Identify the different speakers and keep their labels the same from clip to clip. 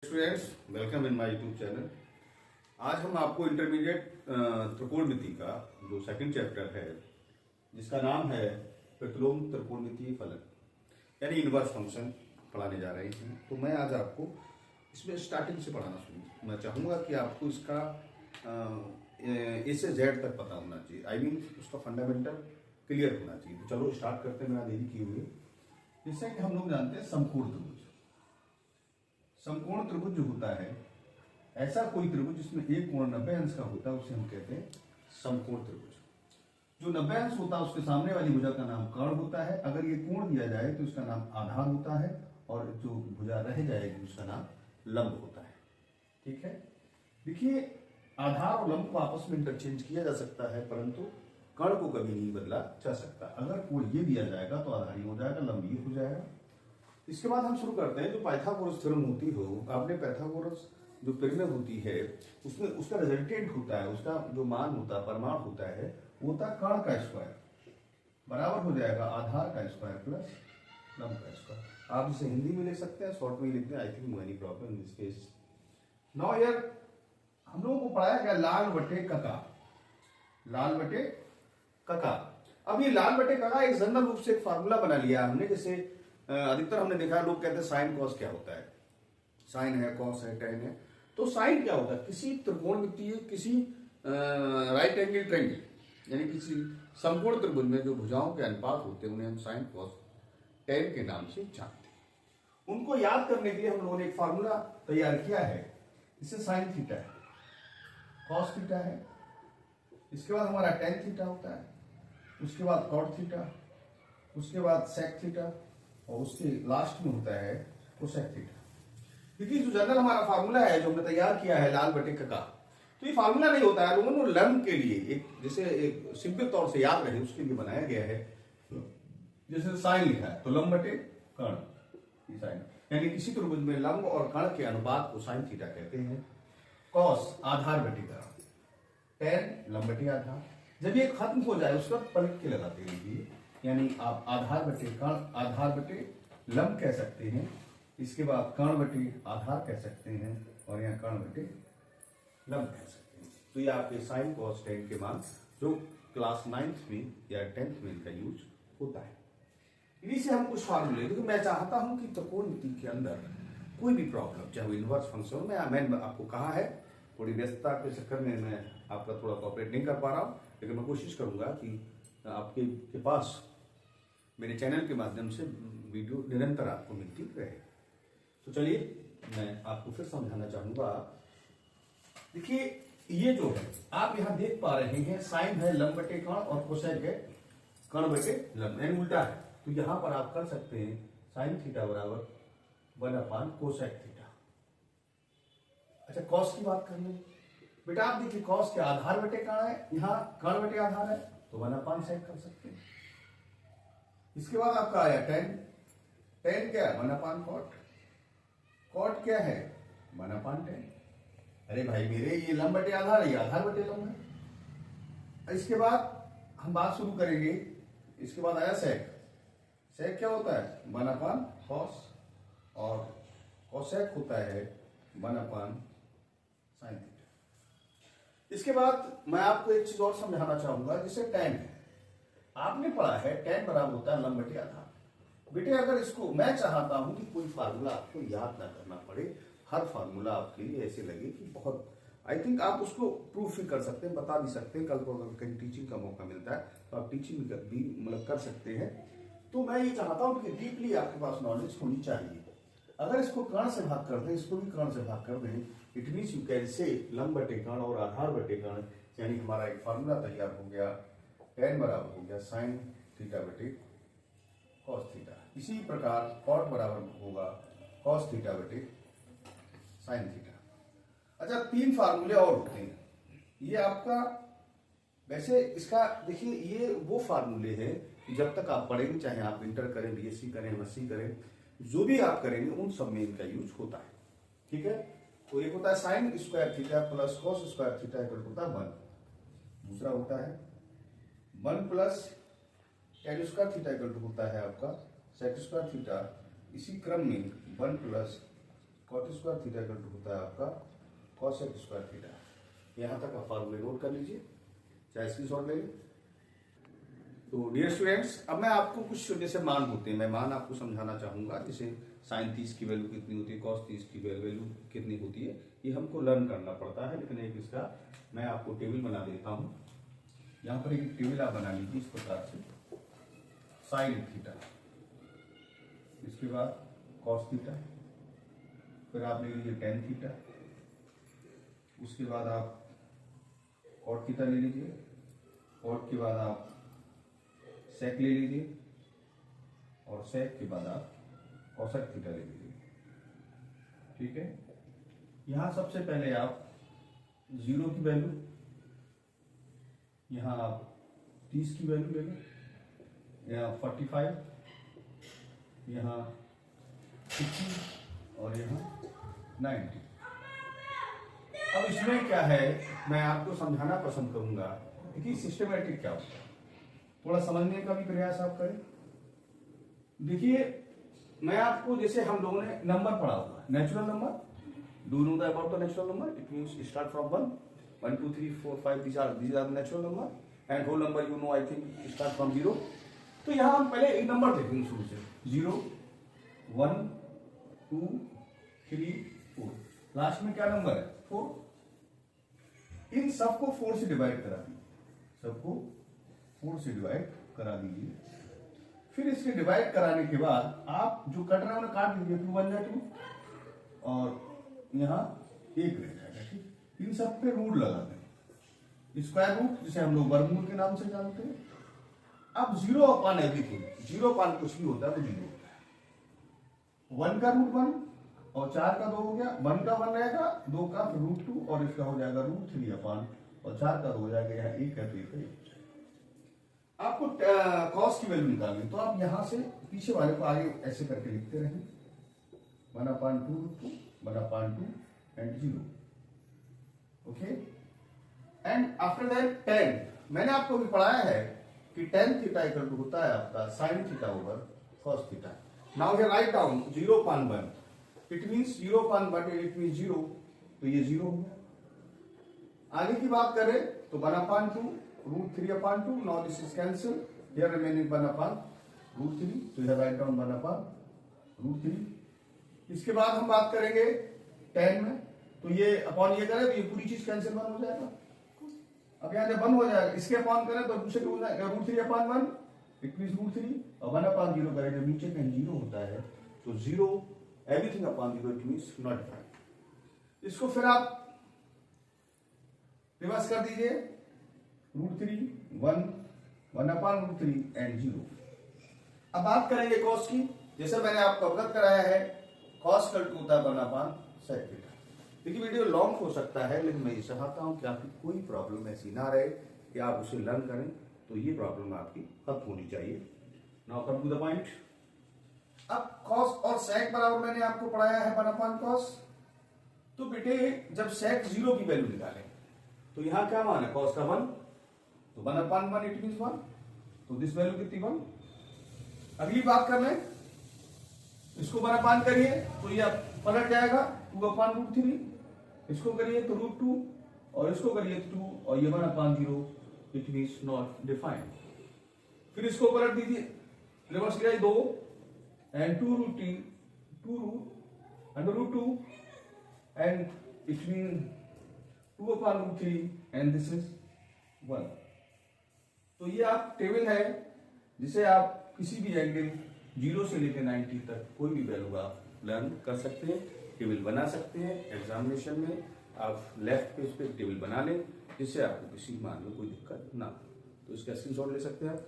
Speaker 1: Students, welcome in my YouTube channel. आज हम आपको इंटरमीडिएट त्रिकोणमिति का जो सेकंड चैप्टर है, जिसका नाम है प्रतिलोम त्रिकोणमितीय फलन यानी इनवर्स फंक्शन पढ़ाने जा रहे हैं। तो मैं आज आपको इसमें स्टार्टिंग से पढ़ाना शुरू मैं चाहूँगा कि आपको इसका ए से जेड तक पता होना चाहिए। आई मीन उसका फंडामेंटल क्लियर होना चाहिए। तो चलो स्टार्ट करते हैं, बिना देरी किए हुए। जैसे कि हम लोग जानते हैं समकोण त्रिभुज। समकोण त्रिभुज जो होता है, ऐसा कोई त्रिभुज जिसमें एक कोण 90 अंश का होता है, उसे हम कहते हैं समकोण त्रिभुज। जो 90 अंश होता है उसके सामने वाली भुजा का नाम कर्ण होता है। अगर ये कोण दिया जाए तो उसका नाम आधार होता है, और जो भुजा रह जाएगी उसका नाम लंब होता है। ठीक है, देखिए आधार और लंब को आपस में इंटरचेंज किया जा सकता है, परंतु कर्ण को कभी नहीं बदला जा सकता। अगर कोण ये दिया जाएगा तो आधार ही हो जाएगा, लंब ये हो जाएगा। इसके बाद हम शुरू करते हैं। जो पाइथागोरस थ्योरम होती हो, आपने पाइथागोरस जो परिमेय होती है उसमें उसका रिजल्टेंट होता है, उसका जो मान होता है, परिमाण होता है, वो होता है कर्ण का स्क्वायर बराबर हो जाएगा आधार का स्क्वायर प्लस लंब का स्क्वायर। आप इसे हिंदी में लिख सकते हैं, शॉर्ट में लिखते हैं। I think no any problem in this case. Now here हम लोगों को पढ़ाया गया लाल बटे कका। लाल बटे कका। अब ये लाल बटे कका एक जनरल रूप से एक फार्मूला बना लिया हमने। जैसे अधिकतर हमने देखा, लोग कहते हैं साइन कॉस क्या होता है। साइन है, कॉस है, टेन है। तो साइन क्या होता है? किसी त्रिकोणमितीय, किसी राइट एंगल ट्रायंगल यानी किसी समकोण त्रिभुज में जो भुजाओं के अनुपात होते हैं, उन्हें हम साइन कॉस टेन के नाम से जानते हैं। उनको याद करने के लिए हम लोगों ने एक फार्मूला तैयार किया है। इससे साइन थीटा है, कॉस थीटा है, इसके बाद हमारा टेन थीटा होता है, उसके बाद कॉट थीटा, उसके बाद सेक थीटा, और उसके लास्ट में होता है कोसेक थीटा। देखिए जो जनरल हमारा फार्मूला है, जो हमने तैयार किया है लाल बटे का, तो ये फार्मूला नहीं होता है। लोगों ने लंब के लिए एक जैसे एक सिंपल तौर से याद रहे उसके लिए बनाया गया है। जैसे साइन लिखा है तो लंब बटे कर्ण, साइन यानी किसी त्रिभुज में लंब और कर्ण के अनुपात को साइन थीटा कहते हैं। कॉस आधार बटे कर्ण, टेन लंब बटे आधार। जब ये खत्म हो जाए उसके बाद पलट के लगाते रहिए, यानी आप आधार बटे कर्ण, आधार बटे लंब कह सकते हैं। इसके बाद कर्ण बटे आधार कह सकते हैं, और यहाँ कर्ण बटे लंब कह सकते हैं। तो ये आपके साइन कॉस टेन के मान जो क्लास 9th में या 10th में इनका यूज होता है। इन्हीं से हम कुछ फार्मूले, क्योंकि मैं चाहता हूं कि त्रिकोणमिति के अंदर कोई भी प्रॉब्लम, चाहे वो इनवर्स फंक्शन हो, मैं आपको कहा है थोड़ी व्यस्तता के चक्कर में मैं आपका थोड़ा कॉपरेट नहीं कर पा रहा हूं, लेकिन मैं कोशिश करूंगा कि आपके पास मेरे चैनल के माध्यम से वीडियो निरंतर आपको मिलती रहे। तो चलिए मैं आपको फिर समझाना चाहूंगा। देखिए ये जो है आप यहां देख पा रहे हैं, साइन है लंब बटे कर्ण और कोसेक है कर्ण बटे लंब, यानी उल्टा है। तो यहां पर आप कर सकते हैं साइन थीटा बराबर 1/कोसेक थीटा। अच्छा, कॉस की बात कर लें बेटा। आप देखिए कॉस के आधार बटे कर्ण है, यहाँ कर्ण बटे आधार है, तो 1/सेक कर सकते हैं। इसके बाद आपका आया टेन। टेन क्या है? 1/कॉट। कॉट क्या है? 1/10। अरे भाई मेरे, ये लंब बटे आधार है, ये आधार बटे लंब है। इसके बाद हम बात शुरू करेंगे। इसके बाद आया सेक। सेक क्या होता है? 1/कॉस, और कोसेक होता है 1/साइन थीटा। इसके बाद मैं आपको एक चीज और समझाना चाहूंगा, जिसे टेन है। आपने पढ़ा है टेन बराबर होता है लंब बटे आधार। बेटे अगर इसको, मैं चाहता हूं कि कोई फार्मूला आपको याद ना करना पड़े, हर फार्मूला आपके लिए ऐसे लगे कि बहुत, आई थिंक आप उसको प्रूफ भी कर सकते हैं, बता भी सकते हैं। कल को अगर कहीं टीचिंग का मौका मिलता है तो आप टीचिंग भी मतलब कर सकते हैं। तो मैं ये चाहता हूं कि डीपली आपके पास नॉलेज होनी चाहिए। अगर इसको कर्ण से भाग कर दें, इसको भी कर्ण से भाग कर दें, it means you can say लंब बटे कर्ण और आधार बटे कर्ण, यानी हमारा एक फार्मूला तैयार हो गया। टेन बराबर हो गया साइन थीटा बटे कॉस थीटा। इसी प्रकार कॉट बराबर होगा कॉस थीटा बटे साइन थीटा। अच्छा, तीन फार्मूले और होते हैं। ये आपका वैसे इसका देखिए, ये वो फार्मूले हैं जब तक आप पढ़ेंगे, चाहे आप इंटर करें, बीएससी करें, एमएससी करें, जो भी आप करेंगे उन सब में इनका यूज होता है। ठीक है, तो एक होता है sign square theta plus cos square theta equal होता है 1। दूसरा होता है 1 plus ten square theta equal होता है आपका सेक स्क्वायर थीटा। इसी क्रम में 1 plus cot square theta equal to होता है आपका कॉसेक स्क्वायर थीटा। यहाँ तक आप फॉर्मूले नोट कर लीजिए, चाहे स्क्रीनशॉट ले लीजिए। तो डियर स्टूडेंट्स, अब मैं आपको कुछ जैसे मान होते हैं, मैं मान आपको समझाना चाहूंगा। जैसे साइन 30 की वैल्यू कितनी होती है, कॉस 30 की वैल्यू कितनी होती है, ये हमको लर्न करना पड़ता है। लेकिन एक इसका मैं आपको टेबल बना देता हूँ। यहाँ पर एक टेबल आप बना लीजिए इस प्रकार से, साइन थीटा, इसके बाद कॉस थीटा, फिर आप ले लीजिए टेन थीटा, उसके बाद आप कॉट थीटा ले लीजिए, कॉट के बाद आप सेक ले लीजिए, और सेक के बाद आप कॉसेक थीटा ले लीजिए। ठीक है, यहां सबसे पहले आप 0 की वैल्यू, यहां आप 30 की वैल्यू ले लें, यहाँ 45, यहाँ 60 और यहाँ 90। अब इसमें क्या है, मैं आपको समझाना पसंद करूंगा कि सिस्टमेटिक क्या होता है, थोड़ा समझने का भी प्रयास आप करें। देखिए, मैं आपको जैसे हम लोगों ने नंबर पढ़ा हुआ, natural number, do know the about the natural number, it means start from 1 2 3 4 5, these are the natural number, and whole number you know I think start from 0। तो यहां हम पहले एक नंबर देखेंगे शुरू से, 0 1 2 3 4, लास्ट में क्या नंबर है 4। इन सबको 4 से डिवाइड करा दीजिए, सबको 4 से डिवाइड करा दीजिए। फिर इसके डिवाइड कराने के बाद आप जो कट रहे हैं उन्हें काट दीजिए, 2 1 2 और यहाँ 1 रह जाएगा। ठीक, इन सब पे रूट लगा दें, स्क्वायर रूट जिसे हम लोग वर्गमूल के नाम से जानते हैं। अब 0 अपॉन एवरीथिंग, 0 अपॉन कुछ भी होता है तो 0 होता है। 1 का रूट 1 और 4 का 2 हो गया, 1 का 1 रहेगा, 2 का रूट 2 और इसका हो जाएगा रूट 3 अपॉन, और 4 का 2 हो जाएगा, यहाँ 1 है तो 1 है। आपको कॉस की वैल्यू निकालनी, तो आप यहां से पीछे वाले को आगे ऐसे करके लिखते रहें, 1/2 root 2 1/2 and 0। Okay, and after that 10, मैंने आपको भी पढ़ाया है कि tan थीटा इक्वल टू होता है आपका sin theta over cos theta. Now here write down 0/1, it means 0/1 it means 0, तो ये 0 हो गया। आगे की बात करें तो 1/2 root 3/2, now this is cancel, here remaining 1/√3, तो हियर राइट डाउन 1/√3। इसके बाद हम बात करेंगे tan में, तो ये अपॉन ये करें तो ये पूरी चीज कैंसिल 1 हो जाएगा। अब यहाँ जब 1 हो जाएगा, इसके अपॉन करें तो दूसरे रूट 3/1, इट मींस √3, और 1/0 करें जब नीचे कहीं 0 होता है तो 0 everything upon 0, it means not defined. इसको फिर आप रिवर्स कर दीजिए, √3 1 1/√3 एंड 0। अब बात करेंगे कॉस की, जैसे मैंने आपको अवगत कराया है, कॉस कल टू होता है 1/sec थीटा। देखिए वीडियो लॉन्ग हो सकता है, लेकिन मैं ये चाहता हूं कि आपकी कोई प्रॉब्लम ऐसी ना रहे कि आप उसे लर्न करें, तो ये प्रॉब्लम आपकी खत्म होनी चाहिए। Now come to the point. अब कॉस और सेक बराबर मैंने आपको पढ़ाया है 1/cos। तो बेटे जब सेक 0 की वैल्यू निकालें तो यहां क्या मान है, कॉस का 1, तो 1/1 इट मींस 1, तो दिस वैल्यू कितनी 1। अगली बात कर लें, इसको 1/, करिए तो ये पलट जाएगा 2/√3, इसको करिए तो √2, और इसको करिए 2, और ये 1/0, इट मींस नॉट डिफाइंड। फिर इसको पलट दीजिए, रिवर्स किया 2 and 2√3 2√2 and it mean 2/√3 and this is 1। तो ये आप टेबल है जिसे आप किसी भी एंगल 0 से लेकर 90 तक कोई भी वैल्यू आप लर्न कर सकते हैं, टेबल बना सकते हैं। एग्जामिनेशन में आप लेफ्ट पेज पे टेबल बना लें, जिससे आपको किसी मान में कोई दिक्कत ना हो, तो इसका स्क्रीनशॉट ले सकते हैं आप।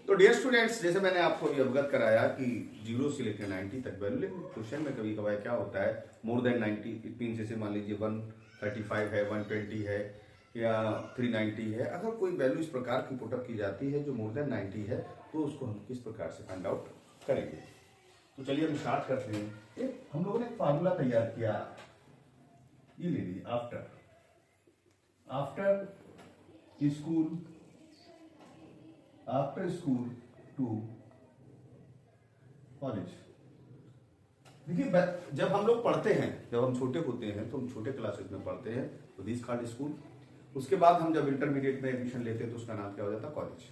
Speaker 1: तो डियर स्टूडेंट्स, जैसे मैंने आपको अभी अवगत कराया कि 0 से लेकर 90 तक वैल्यू, लेकिन क्वेश्चन में कभी कभार क्या होता है मोर देन 90, इट मीन जैसे मान लीजिए 135 है, 120 है या 390 है, अगर कोई वैल्यू इस प्रकार की पुटअप की जाती है जो मोर देन 90 है, तो उसको हम किस प्रकार से फाइंड आउट करेंगे। तो चलिए हम स्टार्ट करते हैं। हम लोगों ने एक फार्मूला तैयार किया, ये ले लीजिए, आफ्टर स्कूल टू कॉलेज। देखिए जब हम लोग पढ़ते हैं, जब हम छोटे होते हैं तो हम छोटे क्लासेस में पढ़ते हैं तो दिस कॉल्ड स्कूल। उसके बाद हम जब इंटरमीडिएट में एडमिशन लेते हैं तो उसका नाम क्या हो जाता है, कॉलेज।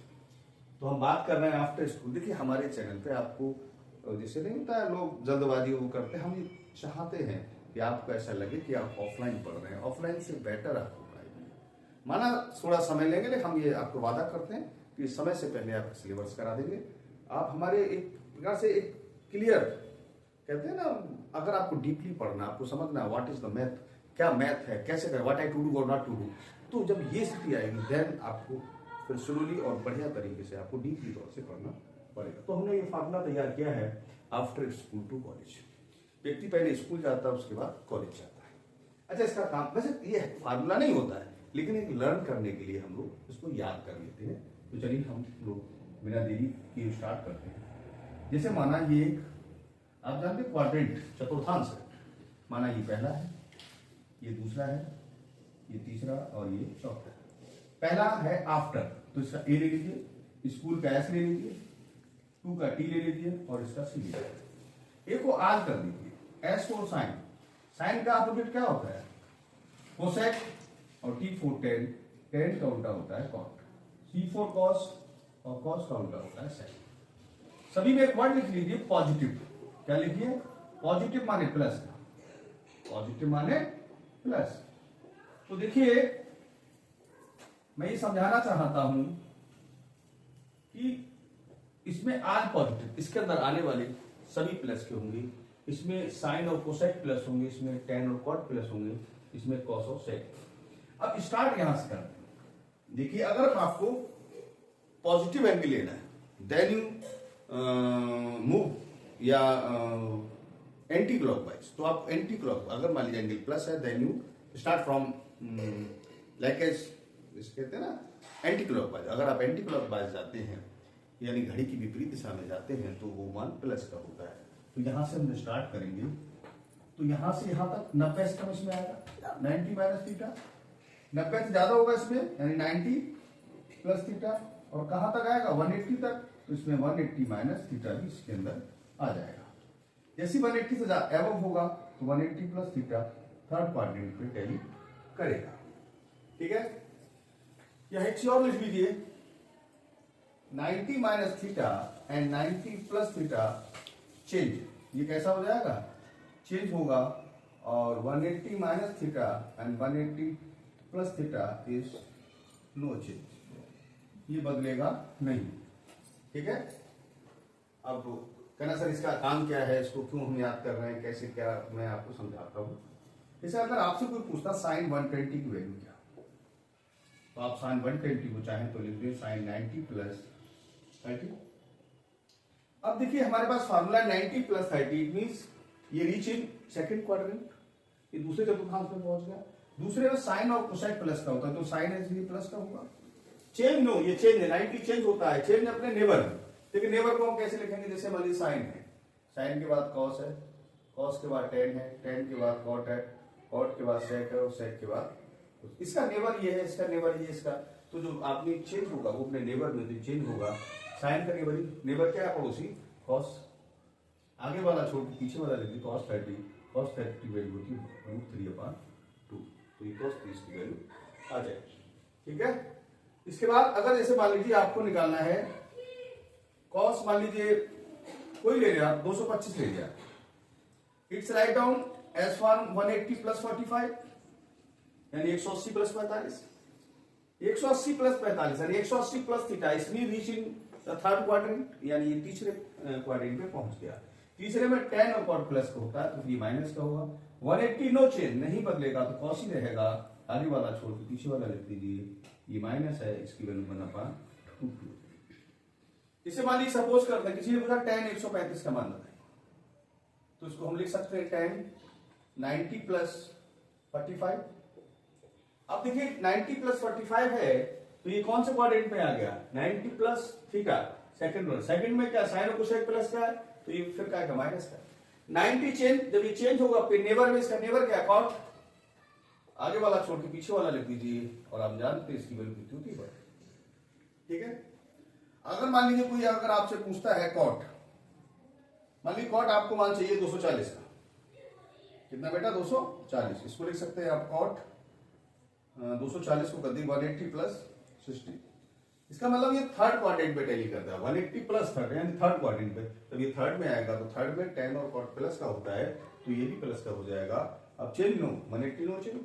Speaker 1: तो हम बात कर रहे हैं आफ्टर स्कूल। देखिए हमारे चैनल पे आपको जैसे नहीं होता है, लोग जल्दबाजी वो करते हैं, हम ये चाहते हैं कि आपको ऐसा लगे कि आप ऑफलाइन पढ़ रहे हैं, ऑफलाइन से बेटर आपको पढ़ाई। माना थोड़ा समय लेंगे, लेकिन हम ये आपको वादा करते हैं कि समय से पहले आपका सिलेबस करा देंगे। आप हमारे एक प्रकार से एक क्लियर, कहते हैं ना, अगर आपको डीपली पढ़ना, आपको समझना व्हाट इज द मैथ, क्या मैथ है, कैसे करें, व्हाट आई टू डू और नॉट टू डू, तो जब ये स्थिति आएगी देन आपको फिर स्लोली और बढ़िया तरीके से आपको डीपली तौर से पढ़ना पड़ेगा। तो हमने ये फार्मूला तैयार किया है आफ्टर स्कूल टू कॉलेज। व्यक्ति पहले स्कूल जाता है, उसके बाद कॉलेज जाता है। अच्छा, इसका काम वैसे ये फार्मूला नहीं होता है, लेकिन एक लर्न करने के लिए हम लोग इसको याद कर लेते हैं। तो चलिए हम लोग बिना देरी किए स्टार्ट करते हैं। जैसे माना ये एक, आप जानते हैं क्वाड्रेंट, चतुर्थांश है। माना ये पहला है, ये दूसरा है, ये तीसरा और ये चौथा। पहला है आफ्टर, तो इसका ए ले लीजिए, स्कूल का एस ले लीजिए, 2 का टी ले लीजिए और इसका सी ले लीजिए। ए को आज कर दीजिए, एस को साइन। साइन का अपोजिट क्या होता है, कोसेक, और टी फोर टेन, टेन का उल्टा होता है कॉट, सी फोर कॉस और कॉस का उल्टा होता है सेक। सभी में एक वर्ड लिख लीजिए पॉजिटिव। क्या लिखिए, पॉजिटिव माने प्लस, पॉजिटिव माने प्लस। तो देखिए मैं ये समझाना चाहता हूं कि इसमें आज पॉजिटिव, इसके अंदर आने वाले सभी प्लस के होंगे। इसमें साइन और कोसेक प्लस होंगे, इसमें टेन और कॉट प्लस होंगे, इसमें कॉस और सेक। अब स्टार्ट यहां से करते हैं। देखिए अगर आपको पॉजिटिव एंगल लेना है देन यू मूव या एंटी क्लॉकवाइज, तो आप एंटी क्लॉक, अगर मान लीजिए एंगल प्लस है then you start from like as, कहते हैं ना एंटी क्लॉकवाइज। अगर आप एंटी क्लॉकवाइज जाते हैं यानी घड़ी की विपरीत दिशा में जाते हैं तो वो मान प्लस का होता है। तो यहां से हम स्टार्ट करेंगे, तो यहां से यहां तक 90 से कम इसमें आएगा, 90 माइनस थीटा। 90 से ज्यादा होगा इसमें यानी 90 प्लस थीटा, और कहां तक आएगा 180 तक, तो इसमें 180 माइनस थीटा भी इसके अंदर आ जाएगा। जैसे 180 से एबव होगा तो 180 प्लस थीटा थर्ड क्वाड्रेंट पे टैली करेगा। ठीक है, यह एक चीज और लिख लीजिए, 90 minus theta and 90 plus theta change, ये कैसा हो जाएगा, चेंज होगा। और 180 minus theta and 180 plus theta is no change, ये बदलेगा नहीं। ठीक है, अब कहना सर इसका काम क्या है, इसको क्यों हम याद कर रहे हैं, कैसे क्या, मैं आपको समझाता हूं। जैसे अगर आपसे कोई पूछता साइन 120 की वैल्यू क्या, तो आप साइन 120 को चाहें तो लिख दें साइन 90 प्लस 30। अब देखिए हमारे पास फार्मूला 90 प्लस 30, इट मींस ये रीच इन सेकंड क्वाड्रेंट, ये दूसरे चतुर्थांश में पहुंच गया। दूसरे में साइन और कोसाइन प्लस का होता है, तो साइन इसलिए प्लस का होगा। चेंज नो, ये चेंज है, 90 चेंज होता है, चेंज अपने नेबर में। लेकिन नेबर को हम कैसे लिखेंगे, जैसे मान लीजिए साइन है, साइन के बाद कॉस है, कॉस के बाद टेन है, टेन के बाद कॉट है, कॉट के बाद सेक है, और सेक के बाद इसका नेबर ये है, इसका नेबर ये, इसका तो जो आपने चेंज होगा वो अपने नेबर में चेंज होगा। साइन का नेबर क्या है, पड़ोसी कॉस, आगे वाला छोड़ के पीछे वाला लिखिए कॉस 30, कॉस 30 की वैल्यू होती है √3/2, तो ये कॉस 30 की वैल्यू आ जाएगी। ठीक है, इसके बाद अगर जैसे मान लीजिए आपको निकालना है कॉस, मान लीजिए कोई ले लिया 225 ले लिया, it's write down as for 180 plus 45 यानी 180 प्लस 45, 180 प्लस 45 यानी 180 प्लस थीटा, इसमें reach in the third quadrant यानी ये तीसरे क्वाड्रेंट पे पहुंच गया। तीसरे में टेन और कॉट प्लस का होता है तो ये माइनस का होगा। 180 नो चेंज, नहीं बदलेगा तो कॉस ही रहेगा, आगे वाला छोड़ के पीछे वाला लिख दीजिए, ये माइनस है, इसकी वैल्यू 1/2। इसे मान लीजिए सपोज करते हैं किसी ने पूछा tan 135 का मान बताइए, तो इसको हम लिख सकते हैं tan 90 प्लस 45। अब देखिए 90 प्लस 45 है तो ये कौन से क्वाड्रेंट पे आ गया, 90 प्लस थीटा सेकंड में क्या साइन और कोसेक प्लस का है, तो ये फिर क्या माइनस का। 90 चेंज, जब ये चेंज होगा फिर नेबर में, इसका नेबर क्या कॉट, आगे वाला छोड़ के पीछे वाला लिख दीजिए, और आप जानते हैं इसकी वैल्यू कितनी होती है। ठीक है, अगर मान लीजिए कोई अगर आपसे पूछता है कॉट, मान लीजिए कॉट आपको मान चाहिए 240 का, कितना बेटा 240, इसको लिख सकते हैं आप कॉट 240 को कर दी 180 प्लस 60। इसका मतलब ये थर्ड क्वाड्रेंट पे टैली करता है 180 प्लस थर्ड यानी थर्ड क्वाड्रेंट पे। जब ये थर्ड में आएगा तो थर्ड में टेन और कॉट प्लस का होता है तो ये भी प्लस का हो जाएगा। अब चेंज नो 180 नो चेंज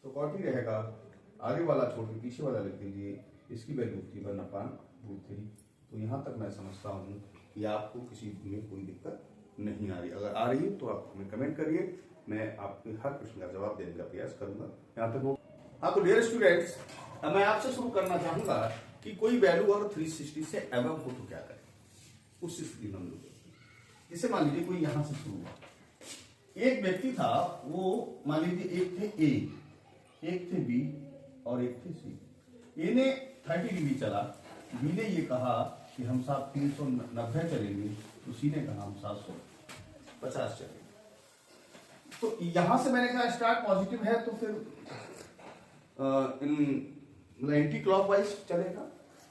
Speaker 1: तो कॉट ही रहेगा, आगे वाला छोड़ के पीछे वाला लिख दीजिए, इसकी वैल्यू थी 1/√3। तो यहाँ तक मैं समझता हूँ कि आपको किसी में कोई दिक्कत नहीं आ रही। अगर आ रही है तो आप हमें कमेंट करिए, मैं आपके हर प्रश्न का जवाब देने का प्रयास करूंगा। यहाँ तक हो। हाँ तो डियर स्टूडेंट्स, अब मैं आपसे शुरू करना चाहूंगा कि कोई वैल्यू अगर 360 से एबव हो तो क्या करें, उस स्थिति में हम लोग जैसे मान लीजिए कोई यहां से शुरू हुआ, एक व्यक्ति था, वो मान लीजिए एक थे ए, एक थे बी और एक थे सी। ए ने 30 डिग्री चला, बी ने ये कहा कि हम साहब 390 चलेंगे, तो सी ने कहा हम 750 चलेंगे। तो यहां से मैंने कहा स्टार्ट पॉजिटिव है तो फिर इन एंटी क्लॉकवाइज चलेगा।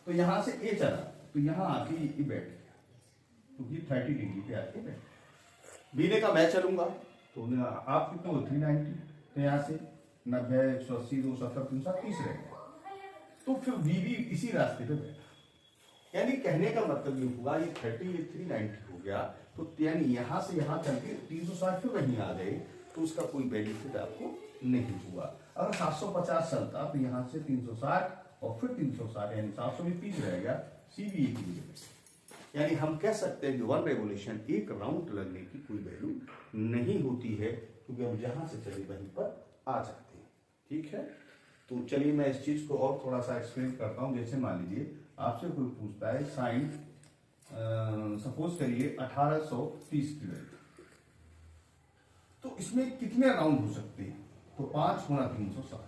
Speaker 1: तो यहां से ए चला तो यहां आके ये बैठ गया, तो ये 30 डिग्री पे आके बैठ। बी ने कहा मैं चलूंगा, तो आप कितने हो 390, तो यहाँ से 90 180 270 330 रहेगा। तो फिर बी भी इसी रास्ते पे बैठा। यानी कहने का मतलब ये हुआ ये 30 ये 390 हो गया, तो यानी यहां से यहां चल के 360 फिर वहीं आ गए, तो उसका कोई बेनिफिट आपको नहीं हुआ। अगर 750 चलता तो यहां से 360 और फिर 360 यानी 700 भी 30 रहेगा, सी भी एक ही रहेगा। यानी हम कह सकते हैं कि वन रेवोल्यूशन एक राउंड लगने की कोई वैल्यू नहीं होती है, क्योंकि हम जहां से चले वहीं पर आ जाते हैं। ठीक है, तो चलिए मैं इस चीज को और थोड़ा सा एक्सप्लेन करता हूं। जैसे मान लीजिए आपसे कोई पूछता है साइन सपोज करिए 1830 की वैल्यू, तो इसमें कितने राउंड हो सकते हैं, तो 5 गुणा 360,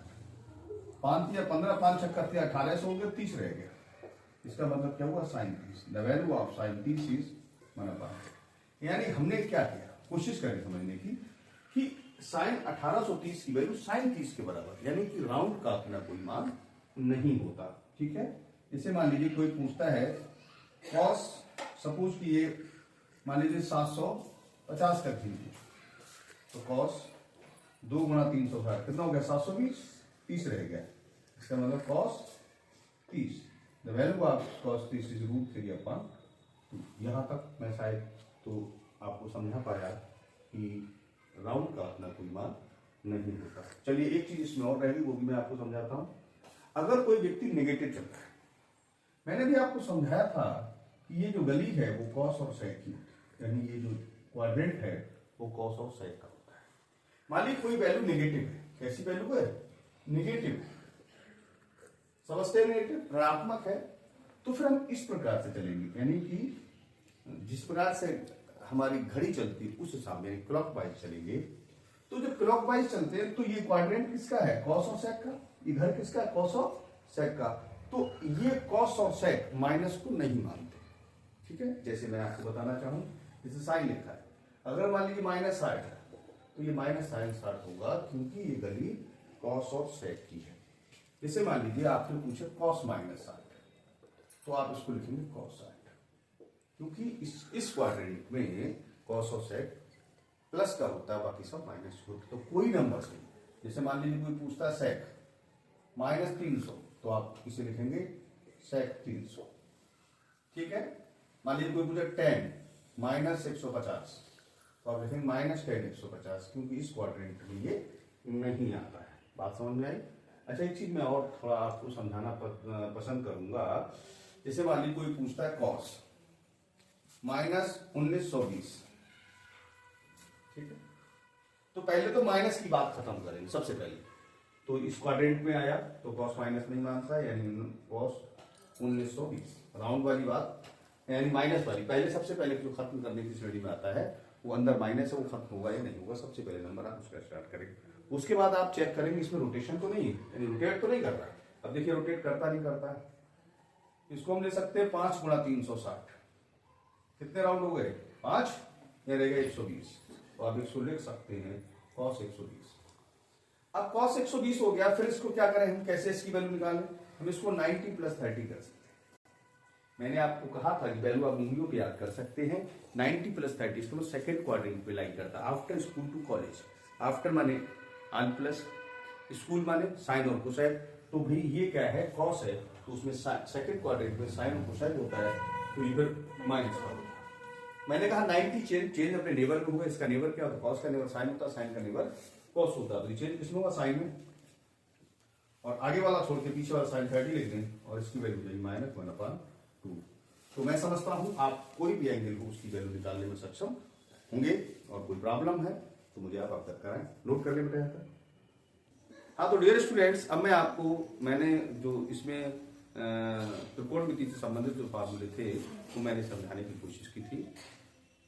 Speaker 1: 5 या 15 5 चक्कर थे 1800 हो गया, 30 रह गया। इसका मतलब क्या हुआ sine 30, the value of sine 30 is 1/5। यानी हमने क्या किया, कोशिश करें समझने की कि साइन 1830 की वैल्यू साइन 30 के बराबर, यानी कि राउंड का अपना कोई मान नहीं होता। ठीक है, जैसे मान लीजिए कोई पूछता है कॉस सपोज कि ये मान लीजिए 750 कर दीजिए, तो कॉस 2 गुणा 360 कितना हो गया 720, 30 रह गया। इसका मतलब cos 30, the value of cos 30 is √3/2। यहाँ तक मैं शायद तो आपको समझा पाया कि राउंड का अपना कोई मान नहीं होता। चलिए एक चीज इसमें और रहेगी, वो भी मैं आपको समझाता हूं। अगर कोई व्यक्ति नेगेटिव चलता है, मैंने भी आपको समझाया था कि ये जो गली है वो कॉस और सेक की, यानी ये जो क्वाड्रेंट है वो कॉस और सेक का होता है। मान लीजिए कोई वैल्यू नेगेटिव है, कैसी वैल्यू है, नेगेटिव, समझते हैं नेगेटिव, ऋणात्मक है, तो फिर हम इस प्रकार से चलेंगे, यानी कि जिस प्रकार से हमारी घड़ी चलती है उस हिसाब में क्लॉकवाइज चलेंगे। तो जब क्लॉकवाइज चलते हैं तो ये क्वाड्रेंट किसका है, कॉस और सेक का, ये घर किसका है, कॉस और सेक का। तो ये कॉस और सेक माइनस को नहीं मानते। ठीक है, जैसे मैं आपको बताना चाहूं, जैसे साइन लिखा है, अगर मान लीजिए -60 है तो ये -sin60 होगा, क्योंकि ये गली कॉस और सेक की है। जैसे मान लीजिए आपसे पूछे कॉस -60, तो आप इसको लिखेंगे कॉस 60, क्योंकि इस क्वाड्रेंट में कॉस और सेक प्लस का होता है, बाकी सब माइनस होता है। तो कोई नंबर से, जैसे मान लीजिए कोई पूछता है सेक -300, तो आप इसे लिखेंगे सेक 300। ठीक है, मान लीजिए कोई पूछे 10 -150, तो आप लिखेंगे -10 150, क्योंकि इस क्वाड्रेंट में ये नहीं आता है। बात समझ में आई। अच्छा, एक चीज मैं और थोड़ा आपको समझाना पसंद करूंगा। जैसे मान लीजिए कोई पूछता है कॉस -1920, ठीक है, तो पहले तो माइनस की बात खत्म करेंगे सबसे पहले। तो इस क्वाड्रेंट में आया तो कॉस माइनस नहीं मानता, यानी कॉस 1920, राउंड वाली बात, यानी माइनस वाली। पहले सबसे पहले जो खत्म करने की श्रेणी में आता है वो अंदर माइनस है, वो खत्म होगा या नहीं होगा, सबसे पहले नंबर आप उसका स्टार्ट करेंगे। उसके बाद आप चेक करेंगे इसमें रोटेशन तो नहीं है, यानी रोटेट तो नहीं कर रहा है। अब देखिए रोटेट करता नहीं करता है। इसको हम ले सकते हैं 5 गुणा 360, कितने राउंड हो गए 5, या रहेगा 120, तो आप इसको लिख सकते हैं cos 120। अब cos 120 हो गया, फिर इसको क्या करें हम, कैसे इसकी वैल्यू निकालें, हम इसको 90 + 30 कर सकते हैं। मैंने आपको कहा था कि वैल्यू आप मूवियों पे याद कर सकते हैं। 90 + 30 इसको सेकंड क्वाड्रेंट पे लाइन करता है, after school to college, after माने ऑन प्लस, स्कूल माने साइन और कोसाइन। तो भाई ये क्या है, कॉस है, तो उसमें सेकंड क्वाड्रेंट में साइन और कोसाइन होता है, तो इधर माइनस का होता है। मैंने कहा 90 चेंज अपने नेबर में होगा। इसका नेबर क्या होता है, कॉस का नेबर साइन होता है, साइन का नेबर कॉस होता है। तो चेंज किसमें होगा, साइन में, और आगे वाला छोड़ के पीछे वाला साइन 30 लिख दें और इसकी वैल्यू जाएगी -1/2। तो मैं समझता हूं आप कोई भी एंगल को उसकी वैल्यू निकालने में सक्षम होंगे, और कोई प्रॉब्लम है तो मुझे आप अवगत कराएं। नोट कर ले बेटा यहाँ पर। हाँ, तो डियर स्टूडेंट्स, अब मैं आपको, मैंने जो इसमें त्रिकोणमिति से संबंधित जो फार्मूले थे वो मैंने समझाने की कोशिश की थी।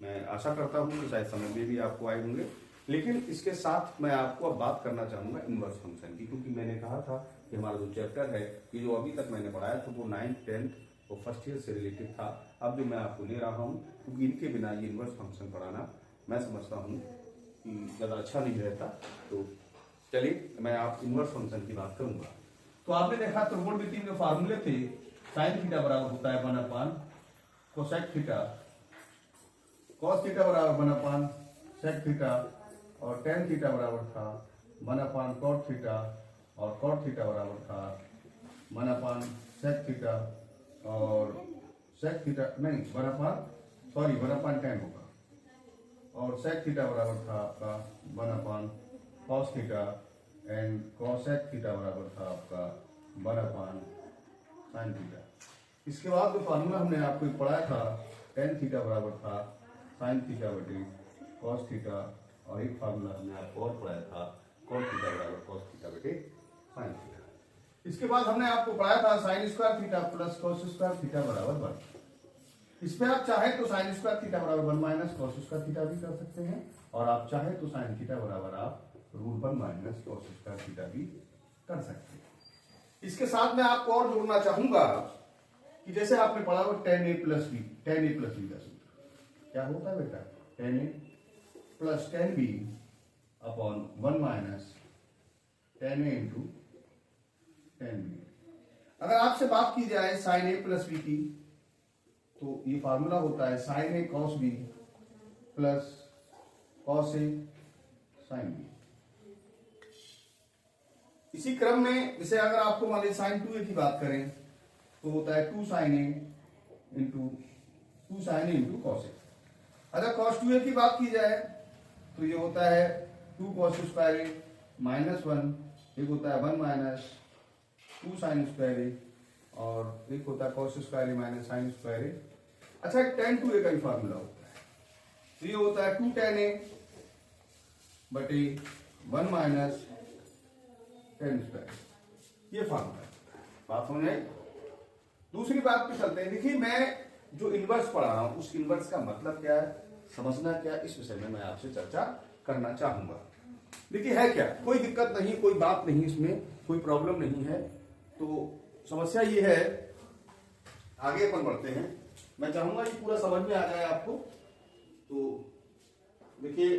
Speaker 1: मैं आशा करता हूँ कि शायद समझ में भी आपको आए होंगे, लेकिन इसके साथ मैं आपको अब बात करना चाहूंगा इनवर्स फंक्शन की, क्योंकि मैंने कहा था कि हमारा जो चैप्टर है, ये जो अभी तक मैंने पढ़ाया था वो 9th 10th और फर्स्ट ईयर से रिलेटेड था। अब जो मैं आपको ले रहा हूँ, क्योंकि इनके बिना ये इनवर्स फंक्शन पढ़ाना मैं समझता हूँ कि ज़्यादा अच्छा नहीं रहता। तो चलिए मैं आप इनवर्स फंक्शन की बात करूंगा। तो आपने देखा त्रिकोणमिति में फार्मूले थे, साइन थीटा बराबर होता है 1/, कोसेक थीटा, कॉस थीटा बराबर 1/, सेक थीटा, और टेन थीटा बराबर था 1/, कॉट थीटा, और कॉट थीटा बराबर था 1/, सेक थीटा, और सेक थीटा नहीं 1/10 होगा, और सेक थीटा बराबर था आपका 1/, cos theta, and cosec theta बराबर था आपका 1/, साइन थीटा। इसके बाद जो फार्मूला हमने आपको पढ़ाया था, टेन थीटा बराबर था साइन थीटा बटे कॉस थीटा, और एक फार्मूला हमने आपको और पढ़ाया था, कॉस थीटा बराबर कॉस थीटा बटे साइन थीटा। इसके बाद हमने आपको पढ़ाया था sign square theta plus cos square theta बराबर 1। इसमें आप चाहे तो साइन स्क्वायर थीटा बराबर 1 - कॉस स्क्वायर थीटा भी कर सकते हैं, और आप चाहे तो साइन थीटा बराबर आप √1 - कॉस स्क्वायर थीटा भी कर सकते हैं। इसके साथ में आपको और जोड़ना चाहूंगा कि जैसे आपने पढ़ा वो tan a + b, tan a + b का सूत्र क्या होता है बेटा, tan a + tan b upon 1 - tan a × tan b। अगर आपसे बात की जाए sin a + b की, तो ये फार्मूला होता है sin a cos b plus cos a sin b। इसी क्रम में जैसे अगर आपको मान लीजिए sin 2a की बात करें तो होता है 2 sin a × cos a। अगर cos 2a की बात की जाए तो ये होता है 2 cos स्क्वायर a -1, एक होता है 1 - 2 sin स्क्वायर a, और एक होता है cos square a - sin square a। अच्छा, tan 2a का भी फार्मूला होता है, तो ये होता है 2 tan a बटे 1 - tan स्क्वायर, ये फार्मूला। बात हो जाए। दूसरी बात पे चलते हैं। देखिए, मैं जो इनवर्स पढ़ा रहा हूं उस इनवर्स का मतलब क्या है, समझना क्या, इस विषय में मैं आपसे चर्चा करना चाहूंगा। देखिए है क्या, कोई दिक्कत नहीं, कोई बात नहीं, इसमें कोई प्रॉब्लम नहीं है। तो समस्या ये है, आगे अपन बढ़ते हैं। मैं चाहूंगा कि पूरा समझ में आ जाए आपको। तो देखिए,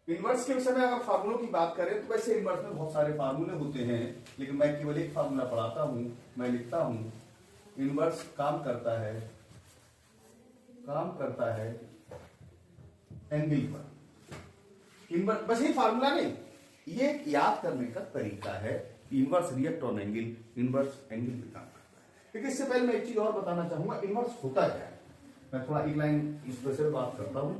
Speaker 1: इनवर्स के विषय में अगर फार्मूलों की बात करें तो वैसे इनवर्स में बहुत सारे फार्मूले होते हैं, लेकिन मैं केवल एक फार्मूला पढ़ाता हूं। मैं लिखता हूं, इनवर्स काम करता है एंगल पर। इनवर्स बस ये फार्मूला नहीं, ये याद करने का तरीका है। Inverse react on angle, inverse angle पे काम करता है। लेकिन इससे पहले मैं एक चीज और बताना चाहूंगा, इनवर्स होता क्या है। मैं थोड़ा एक लाइन इस विषय में बात करता हूं।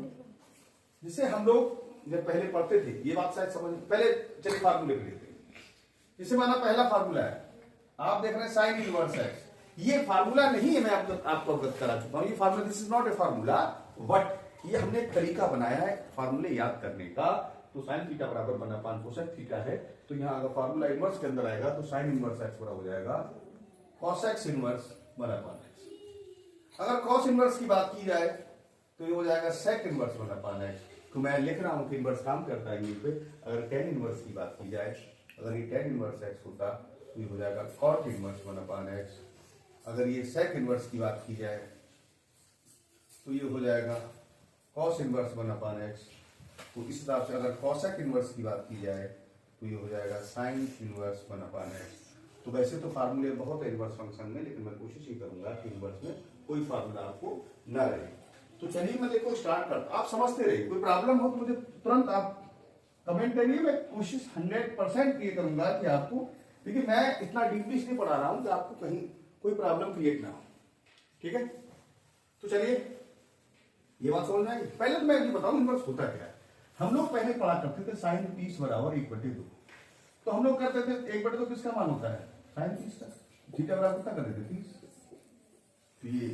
Speaker 1: जिसे हम लोग जब पहले पढ़ते थे, ये बात शायद समझ, पहले चलिए फार्मूले पे लिखते हैं। जैसे माना पहला फार्मूला है, आप देख रहे हैं साइन इनवर्स एक्स। ये फार्मूला नहीं है, मैं आपको अवगत करा चुका हूं। ये formula, this is not a formula, but ये हमने एक तरीका बनाया है फार्मूले याद करने का। तो साइन थीटा बराबर 1/, कोसेक थीटा है, तो यहाँ अगर फार्मूला इनवर्स के अंदर आएगा तो साइन इनवर्स एक्स बराबर हो जाएगा कोसेक इनवर्स 1/x। अगर कॉस इनवर्स की बात की जाए तो ये हो जाएगा सेक इनवर्स 1/x। तो मैं लिख रहा हूं कि इनवर्स काम करता है पे। अगर tan इनवर्स की बात की जाए, अगर ये tan इनवर्स x होता तो ये हो जाएगा cot इनवर्स 1/x। अगर ये sec इनवर्स की बात की जाए तो ये हो जाएगा cos इनवर्स 1/x। तो इस हिसाब से अगर cosec इनवर्स की बात की जाए तो ये हो जाएगा sin इनवर्स 1/x। तो वैसे तो फार्मूले बहुत है इनवर्स फंक्शन में, लेकिन मैं कोशिश ही करूंगा कि इनवर्स में कोई फार्मूला आपको ना रहे। तो चलिए मैं देखो स्टार्ट करता, आप समझते रहिए, कोई प्रॉब्लम हो तो मुझे तुरंत आप कमेंट करिए, मैं कोशिश 100% ये करूंगा कि आपको, देखिए मैं इतना डीपली इसलिए पढ़ा रहा हूं कि आपको कहीं कोई प्रॉब्लम क्रिएट ना हो, ठीक है। तो चलिए ये बात समझ में आई। पहले तो मैं ये बताऊं इनवर्स होता क्या है। हम लोग पहले पढ़ा करते थे साइन 30 बराबर 1/2, तो हम लोग करते थे 1/2 किसका मान होता है, साइन 30 का, थीटा बराबर कितना कर देते 30, तो ये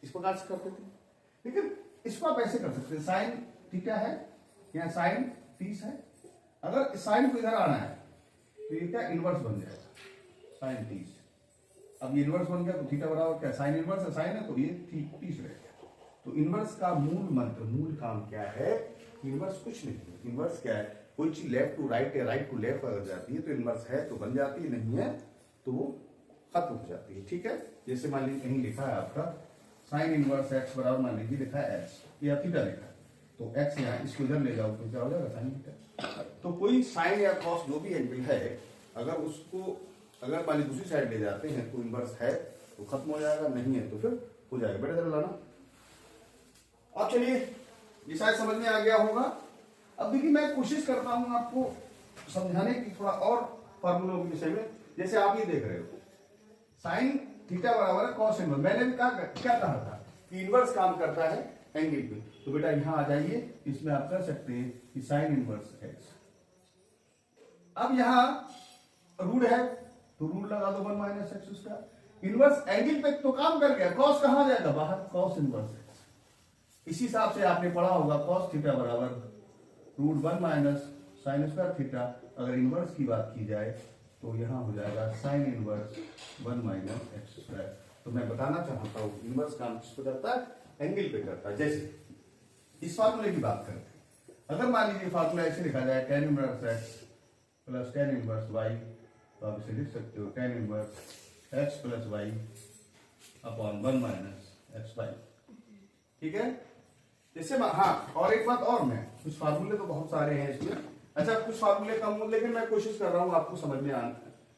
Speaker 1: इस प्रकार से करते थे। लेकिन इसको आप ऐसे कर सकते हैं, साइन थीटा है या साइन 30 है, अगर साइन को इधर आना है तो ये क्या इनवर्स बन जाएगा साइन 30। अब ये इनवर्स बन गया तो थीटा बराबर क्या, साइन इनवर्स है, साइन है तो ये 30 रहेगा। तो इनवर्स का मूल मंत्र, मूल काम क्या है, इनवर्स कुछ नहीं है। इनवर्स क्या है, कोई चीज लेफ्ट टू राइट या राइट टू लेफ्ट अगर जाती है तो इनवर्स है तो बन जाती है, नहीं है तो वो खत्म हो जाती है, ठीक है। जैसे मान लीजिए कहीं लिखा है आपका साइन इनवर्स एक्स बराबर, मान लीजिए लिखा है एक्स या थीटा लिखा है, तो एक्स यहाँ इसको इधर ले जाओ तो क्या हो जाएगा साइन थीटा। तो कोई साइन या कॉस जो भी एंगल है, अगर उसको अगर मान लीजिए दूसरी साइड ले जाते हैं तो इनवर्स है तो खत्म हो जाएगा, नहीं है तो फिर हो जाएगा। बेटा जरा लाना। अब चलिए ये शायद समझ में आ गया होगा। अब देखिए मैं कोशिश करता हूं आपको समझाने की थोड़ा और फॉर्मूलों के विषय में। जैसे आप ये देख रहे हो साइन थीटा बराबर है कॉस इनवर्स, मैंने भी क्या कहा था कि इनवर्स काम करता है एंगल पे, तो बेटा यहां आ जाइए, इसमें आप कर सकते हैं कि साइन इनवर्स एक्स। अब यहां रूट है तो रूट लगा दो 1 माइनस एक्स उसका, इनवर्स एंगल पे तो काम कर गया, कॉस कहां जाएगा बाहर, कॉस इनवर्स एक्स। इसी हिसाब से आपने पढ़ा होगा कॉस थीटा बराबर root 1 minus sine square theta. अगर इनवर्स की बात की जाए तो यहां हो जाएगा sine inverse 1 minus X square. तो मैं बताना चाहता हूं इनवर्स काम किस पे करता है, एंगल पे करता है। जैसे इस फार्मूले की बात करते हैं, अगर मान लीजिए फार्मूला ऐसे लिखा जाए tan inverse x plus tan inverse Y, तो आप इसे लिख सकते हो tan inverse x plus Y upon 1 minus X Y, ठीक है। जैसे हाँ, और एक बात और, मैं कुछ फार्मूले तो बहुत सारे हैं इसमें, अच्छा कुछ फार्मूले कम हो, लेकिन मैं कोशिश कर रहा हूं आपको समझ में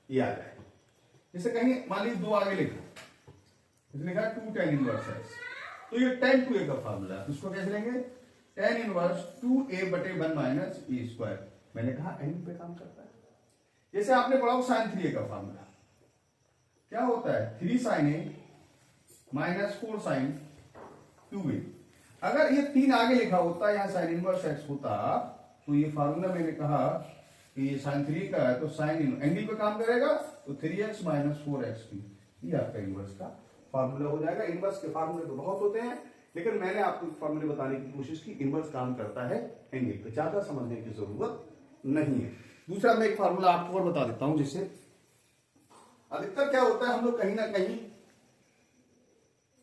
Speaker 1: ये आ जाए। जैसे कहीं मान लीजिए 2 आगे लिखा, लिखा 2 tan इनवर्स एक्स, तो ये tan 2a का फार्मूला है, उसको कैसे लेंगे, tan इनवर्स 2a बटे 1 माइनस ए स्क्वायर। मैंने कहा एंगल पे काम करता है। जैसे आपने पढ़ा साइन 3a का फार्मूला क्या होता है, 3 sin a minus 4 sin 2a। अगर ये 3 आगे लिखा होता, यहाँ साइन इनवर्स एक्स होता, तो ये फार्मूला मैंने कहा कि ये साइन 3 का है तो साइन एंगल पे काम करेगा, तो 3x माइनस 4x ये आपका इनवर्स का फार्मूला हो जाएगा। इनवर्स के फार्मूले तो बहुत होते हैं, लेकिन मैंने आपको फार्मूले बताने की कोशिश की, इनवर्स काम करता है एंगल पे, ज्यादा समझने की जरूरत नहीं है। दूसरा मैं एक फार्मूला आपको और बता देता हूं, जिससे अधिकतर क्या होता है, हम लोग कहीं ना कहीं,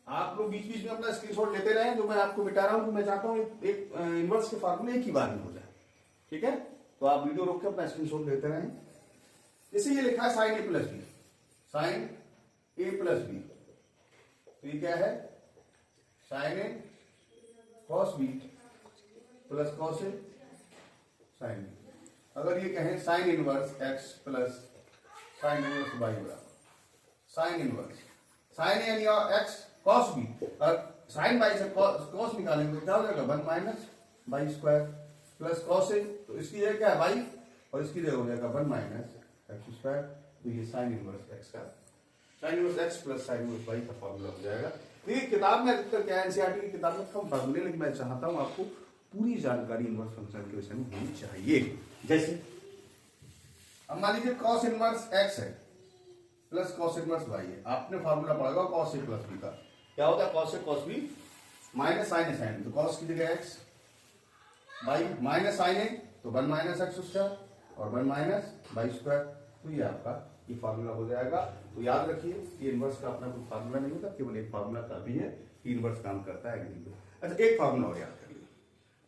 Speaker 1: आप लोग बीच बीच में अपना स्क्रीनशॉट लेते रहे, जो मैं आपको मिटा रहा हूं, तो मैं चाहता हूं एक इनवर्स के फार्मूले एक ही बार में हो जाए, ठीक है। तो आप वीडियो रोक के अपना स्क्रीनशॉट लेते रहें। जैसे ये लिखा है sine A plus B, sine A plus B, तो ये क्या है, sine A cos B plus cos A sine B. अगर ये कहें sine inverse x plus sine inverse y बराबर साइन इनवर्स साइन ए यानी एक्स कॉस बी, और साइन बाई से कॉस निकालेंगे तो क्या हो जाएगा 1 minus y square plus cos A, तो इसकी जगह क्या है बाई, और इसकी जगह हो जाएगा 1 माइनस एक्स स्क्वायर। तो ये साइन इनवर्स एक्स का, sine inverse x plus sine inverse Y का फॉर्मूला हो जाएगा। तो ये किताब में अधिकतर क्या है, एनसीईआरटी की किताब में कम फॉर्मूले, लेकिन मैं चाहता हूं आपको पूरी जानकारी इनवर्स फंक्शन के विषय में होनी चाहिए। जैसे अब मान लीजिए कॉस इनवर्स एक्स है प्लस कॉस इनवर्स वाई है, आपने फॉर्मूला पढ़ा कॉस ए प्लस बी का, क्या होता है cos A cos B minus sign A sign, तो कॉस की जगह एक्स बाई माइनस साइन ए तो 1 माइनस एक्स स्क्वायर और 1 माइनस बाई स्क्वायर, तो ये आपका ये फार्मूला हो जाएगा। तो याद रखिए ये इनवर्स का अपना कोई फार्मूला नहीं होता, केवल एक फार्मूला का भी है कि इनवर्स काम करता है एंगल पे। अच्छा एक फार्मूला और याद कर लीजिए,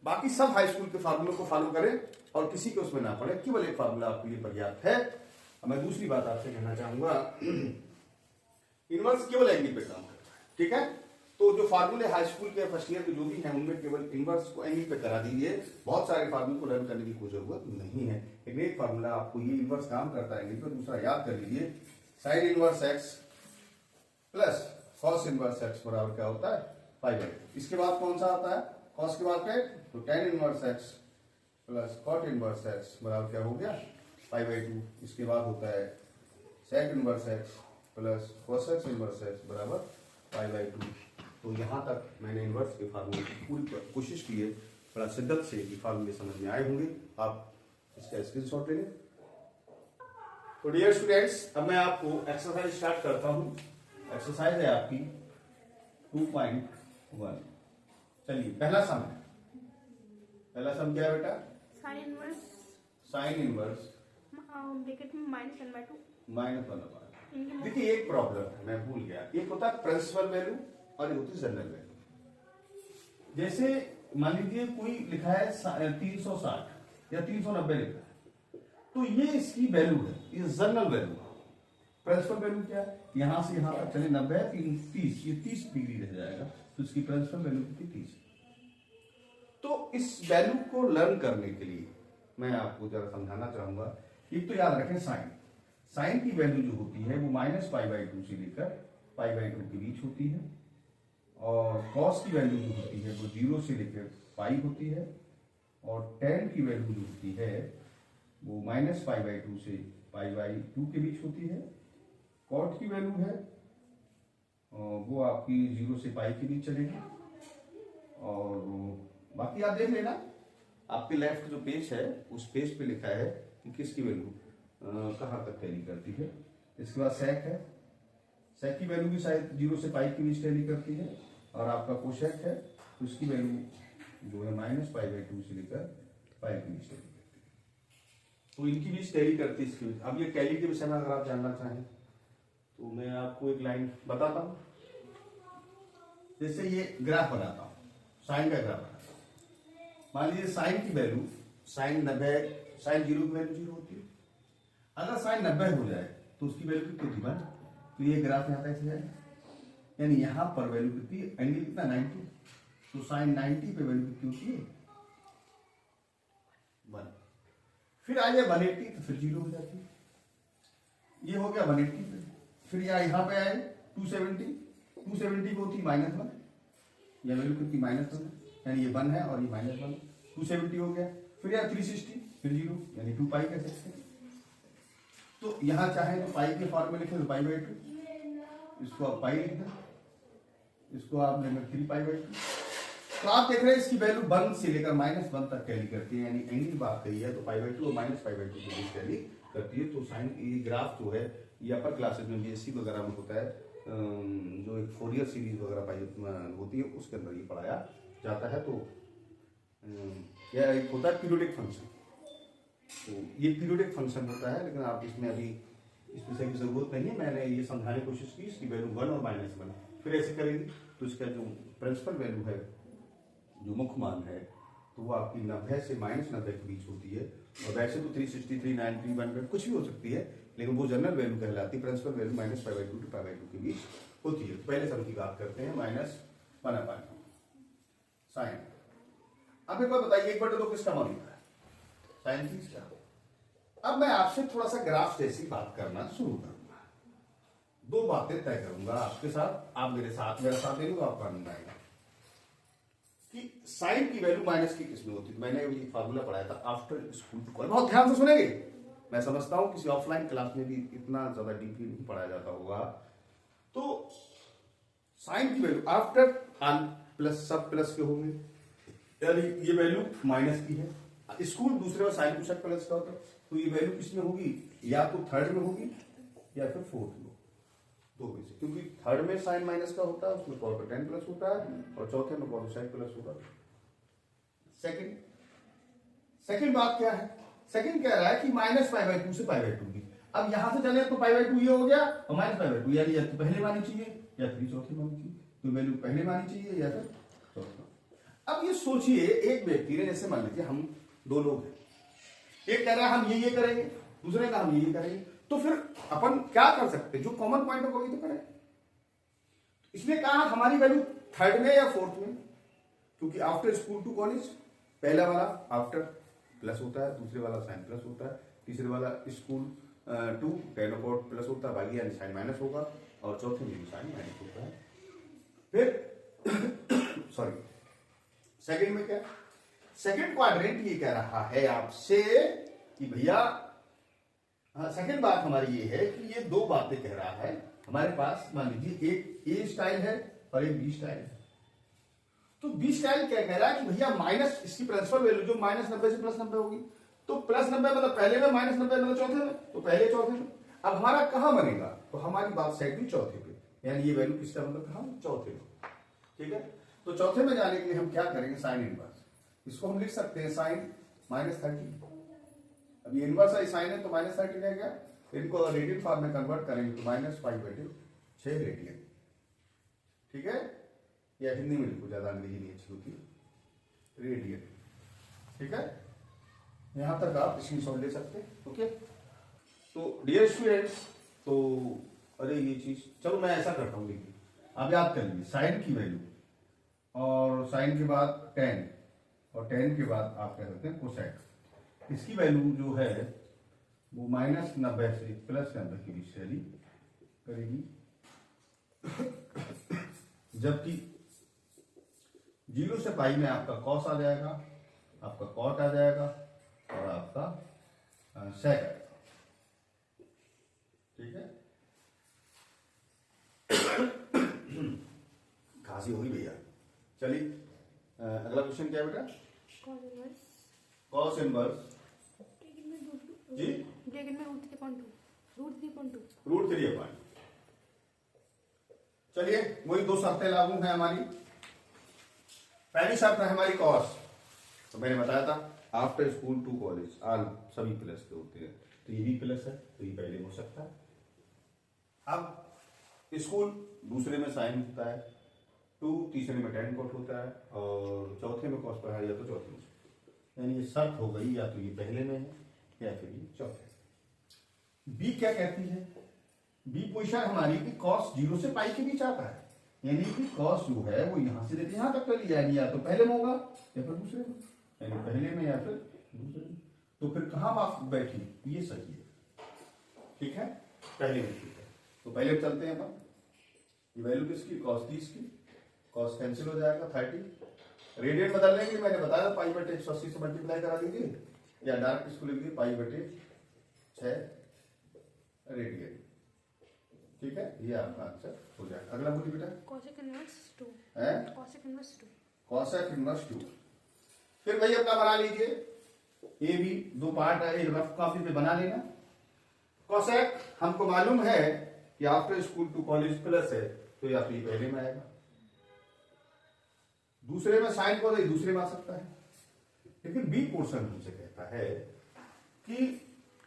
Speaker 1: बाकी सब हाई स्कूल के फार्मूलों को फॉलो करें और किसी को उसमें ना पड़े, केवल एक फार्मूला आपके लिए पर्याप्त है। मैं दूसरी बात आपसे कहना चाहूंगा, इनवर्स केवल एंगल पे काम करता है, ठीक है। तो जो फार्मूले हाई स्कूल के फर्स्ट ईयर के जो भी हैं उनमें केवल इनवर्स को एंगल पे करा दीजिए, बहुत सारे फार्मूले को लर्न करने की कोई जरूरत नहीं है। लेकिन एक फार्मूला आपको ये इनवर्स काम करता है एंगल पे, दूसरा याद कर लीजिए sign inverse x plus cos inverse x बराबर क्या होता है π/2। इसके बाद कौन सा आता है, cos के बाद टेन, तो tan inverse x plus cot inverse x बराबर क्या हो गया π/2। इसके बाद होता है sec inverse x plus cosec inverse x बराबर π/2। तो यहाँ तक मैंने इनवर्स के फार्मूले की पूरी कोशिश की है, बड़ा शिद्दत से ये फार्मूले समझ में आए होंगे, आप इसका स्क्रीनशॉट ले लें। तो डियर स्टूडेंट्स, अब मैं आपको एक्सरसाइज स्टार्ट करता हूँ। एक्सरसाइज है आपकी 2.1। चलिए पहला सम है, पहला सम क्या है बेटा, साइन इनवर्स
Speaker 2: ब्रैकेट में -1/2
Speaker 1: -1/2। देखिए एक प्रॉब्लम है, मैं भूल गया, एक होता है प्रिंसिपल वैल्यू और एक होती है जनरल वैल्यू। जैसे मान लीजिए कोई लिखा है 360 या 390 लिखा है, तो ये इसकी वैल्यू है, ये जनरल वैल्यू है। प्रिंसिपल वैल्यू क्या है, यहां से यहां तक चले 90 है, 30, ये 30 डिग्री रह जाएगा, तो इसकी प्रिंसिपल वैल्यू कितनी 30। तो इस वैल्यू को लर्न करने के लिए मैं आपको जरा समझाना चाहूंगा। एक तो याद रखें साइन की वैल्यू जो होती है वो -π/2 से लेकर π/2 के बीच होती है, और कॉस की वैल्यू जो होती है वो 0 से लेकर पाई होती है, और टेन की वैल्यू जो होती है वो -π/2 से π/2 के बीच होती है। कॉट की वैल्यू है वो आपकी 0 से पाई के बीच चलेगी, और बाकी आप देख लेना, आपके लेफ्ट जो पेज है उस पेज पे लिखा है कि किसकी वैल्यू कहाँ तक टैली करती है। इसके बाद सेक है, सेक की वैल्यू भी शायद 0 से पाई के बीच टैली करती है, और आपका कोशेक है तो उसकी वैल्यू जो है -π/2 से लेकर पाई के बीच टैली करती है। तो इनकी बीच टैली करती है इसकी। अब ये टैली के विषय में अगर आप जानना चाहें तो मैं आपको एक लाइन बताता हूं। जैसे ये ग्राफ बनाता हूं, साइन का ग्राफ बनाता हूं। मान लीजिए साइन की वैल्यू, साइन 90, साइन 0 की वैल्यू 0 होती है। अगर साइन 90 हो जाए तो उसकी वैल्यू कितनी होती है, तो ये ग्राफ यहाँ ऐसे जाएगा, यानी यहां पर वैल्यू कितनी, एंगल कितना 90, तो साइन 90 पे वैल्यू कितनी होती है 1। फिर आ जाए 180 तो फिर 0 हो जाती है। ये हो गया 180 पे। फिर यहाँ पे आए 270 को होती -1, यह वैल्यू कितनी -1 है, यानी ये 1 है और ये -1, 270 हो गया। फिर यार 360 फिर 0, यानी 2 पाई कह सकते हैं। तो यहां चाहे तो पाई के फॉर्म में लिखे तो π/2, इसको आप पाई लिख दें, इसको आप लेंगे 3π/2। तो आप देख रहे हैं इसकी वैल्यू 1 से लेकर -1 तक टैली करती है, यानी एंगल बात कही है तो π/2 और -π/2 के बीच टैली करती है। तो साइन ये ग्राफ जो है ये अपर क्लासेस में बीएससी वगैरह में होता है, जो एक फोरियर सीरीज वगैरह पाई होती है उसके अंदर ये पढ़ाया जाता है। तो यह एक होता है पीरियोडिक फंक्शन, तो ये पीरियोडिक फंक्शन होता है, लेकिन आप इसमें अभी इस विषय की जरूरत नहीं है। मैंने ये समझाने की कोशिश की, इसकी वैल्यू 1 और -1 फिर ऐसे करेंगे तो इसका जो प्रिंसिपल वैल्यू है, जो मुख्य मान है, तो वो आपकी 90 से -90 के बीच होती है। और वैसे तो 360, 390, 100 कुछ भी हो सकती है, लेकिन वो जनरल वैल्यू कहलाती है। प्रिंसिपल वैल्यू -π/2 to π/2 के बीच होती है। पहले सम की बात करते हैं, -1/2 साइन। अब एक बार बताइए, 1/2 किसका मान होता है, साइन 30 का। अब मैं आपसे थोड़ा सा ग्राफ जैसी बात करना शुरू करूंगा, 2 बातें तय करूंगा आपके साथ, आप मेरे साथ देंगे तो आपको आनंद आएगा कि साइन की वैल्यू माइनस की किसमें होती है। मैंने ये फार्मूला पढ़ाया था आफ्टर स्कूल टू कॉलेज, बहुत ध्यान से सुनेंगे। मैं समझता हूं किसी ऑफलाइन क्लास में भी इतना ज्यादा डीपली नहीं पढ़ाया जाता होगा। तो साइन की वैल्यू आफ्टर प्लस सब प्लस के होंगे, यानी ये वैल्यू माइनस की है। स्कूल दूसरे और साइन कुछ प्लस का होता है, तो ये वैल्यू किसमें होगी, या तो थर्ड में होगी या फिर फोर्थ में, 2 में से। क्योंकि थर्ड में साइन माइनस का होता है, उसमें कॉस 10 प्लस होता है, और चौथे में कॉस प्लस होता है। सेकंड बात क्या है, सेकंड कह रहा है कि -π/2 से π/2 की। अब यहां से चले तो π/2 ये हो गया, और -π/2 यानी या तो पहले मानी चाहिए या फिर चौथे मानी चाहिए। तो वैल्यू पहले मानी चाहिए या फिर चौथे। अब ये सोचिए, एक व्यक्ति ने, जैसे मान लीजिए हम 2 लोग हैं, एक कह रहा है हम ये करेंगे, दूसरे का हम ये करेंगे, तो फिर अपन क्या कर सकते हैं, जो कॉमन पॉइंट है वही तो करें। इसने कहा हमारी वैल्यू थर्ड में या फोर्थ में, क्योंकि आफ्टर स्कूल टू कॉलेज पहला वाला आफ्टर प्लस होता है, दूसरे वाला साइन प्लस होता है, तीसरे वाला school to tan about plus होता है, बाकी यानी साइन माइनस होगा, और चौथे में साइन माइनस होता है। फिर सॉरी सेकंड में क्या, सेकंड क्वाड्रेंट ये कह रहा है आपसे कि भैया, सेकंड बात हमारी ये है कि ये दो बातें कह रहा है। हमारे पास मान लीजिए एक ए स्टाइल है और एक बी स्टाइल है। तो बी स्टाइल क्या कह रहा है कि भैया माइनस इसकी प्रिंसिपल वैल्यू जो -90 से +90 होगी, तो +90 मतलब पहले में, -90 मतलब चौथे में, तो पहले चौथे में। अब हमारा कहां बनेगा, तो हमारी बात सेट हुई चौथे पे, यानी ये वैल्यू किसका मतलब कहां, चौथे में। ठीक है, तो चौथे में जाने के लिए हम क्या करेंगे, साइन इनवर्स। इसको हम लिख सकते हैं साइन -30। अब ये इनवर्स है, साइन है तो -30 रह गया। इनको रेडियन फॉर्म में कन्वर्ट करेंगे तो -5/6 रेडियन। ठीक है, या हिंदी में लिखो, ज्यादा अंग्रेजी नहीं अच्छी होती, रेडियन। ठीक है, यहां तक आप स्क्रीनशॉट ले सकते हैं। ओके, तो डियर स्टूडेंट्स, तो अरे ये चीज, चलो मैं ऐसा करता हूं, देखिए आप याद कर लीजिए, साइन की वैल्यू और साइन के बाद tan और tan के बाद आप कह सकते हैं कोसेक। इसकी वैल्यू जो है वो -90 से +90 के बीच वैल्यू करेगी, जबकि 0 से पाई में आपका कॉस आ जाएगा, आपका कॉट आ जाएगा और आपका सेक आएगा। ठीक है, खांसी होगी भैया। चलिए अगला क्वेश्चन क्या है बेटा, कॉस इनवर्स जी √3/2। चलिए वही दो शर्तें लागू हैं हमारी। पहली शर्त है हमारी कॉस, तो मैंने बताया था आफ्टर स्कूल टू कॉलेज आल सभी प्लस के होते हैं, तो ये भी प्लस है तो ये पहले में हो सकता है। अब स्कूल दूसरे में साइन होता है, 2 तीसरे में tan cot होता है और चौथे में cos पढ़ा या तो चौथे में, यानी ये शर्त हो गई, या तो ये पहले में है या फिर ये चौथे। बी क्या कहती है, बी पोजीशन हमारी कि cos 0 से पाई के बीच आता है, यानी कि cos जो है वो यहां से लेकर यहां तक चली जाएगी, या तो पहले में होगा या फिर दूसरे में, यानी पहले में या फिर दूसरे में। तो फिर कहां बात बैठी, ये सही है। ठीक है, पहले में ठीक है, तो पहले में चलते हैं अपन। ये वैल्यू किसकी, cos 30 की, cos कैंसिल हो जाएगा 30। रेडियन बदलने के लिए मैंने बताया π/180 से मल्टीप्लाई करा दीजिए, या डायरेक्ट इसको लिख दीजिए π/6 रेडियन। ठीक है, ये आपका आंसर हो जाएगा। अगला बोलिए बेटा,
Speaker 2: cosec inverse 2
Speaker 1: है
Speaker 2: cosec inverse 2
Speaker 1: cosec इनवर्स 2। फिर भाई अपना बना लीजिए, ये भी दो पार्ट है, रफ कॉपी पे बना लेना। cosec हमको मालूम है कि after school to college plus है, तो या तो ये पहले में आएगा, दूसरे में साइन को दूसरे में आ सकता है। लेकिन बी पोर्शन हमसे कहता है कि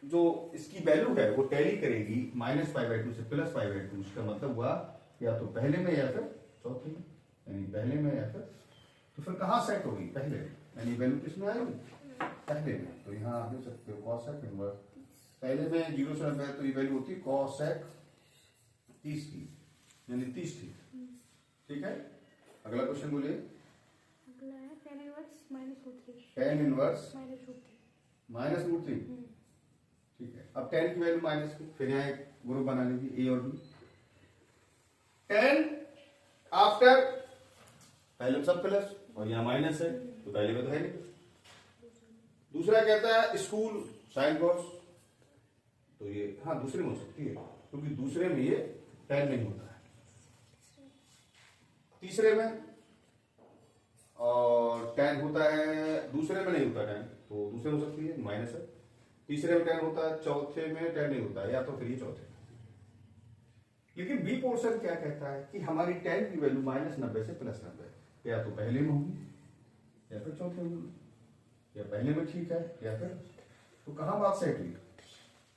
Speaker 1: जो इसकी वैल्यू है वो टैली करेगी -π/2 से +π/2। इसका मतलब हुआ या तो पहले में या फिर चौथे में, यानी पहले में या फिर, तो फिर कहां सेट होगी, पहले में, यानी वैल्यू किसमें आएगी, पहले में। तो यहां आप देख सकते हो cosec इनवर्स पहले में 0 से 90 है, तो ये वैल्यू होती है cosec 30 की, यानी 30 थी। ठीक है, अगला क्वेश्चन बोलिए।
Speaker 2: अगला है tan inverse -√3
Speaker 1: tan इनवर्स
Speaker 2: -√3
Speaker 1: ठीक है, अब tan की वैल्यू माइनस की, फिर यहाँ एक ग्रुप बना लीजिए a और b। tan आफ्टर पहले सब प्लस और यहाँ माइनस है, तो पहले में तो है नहीं। दूसरा कहता है स्कूल साइन cos, तो ये हाँ दूसरे में हो सकती है, क्योंकि दूसरे में ये tan नहीं होता है। तीसरे में और tan होता है, दूसरे में नहीं होता tan, तो दूसरे में हो सकती है, माइनस है। तीसरे में tan होता है, चौथे में tan नहीं होता है, या तो फिर ये चौथे में। लेकिन बी पोर्शन क्या कहता है कि हमारी tan की वैल्यू -90 से +90, या तो पहले में होगी या फिर चौथे में होगी, या पहले में ठीक है या फिर, तो कहां बात सेट हुई,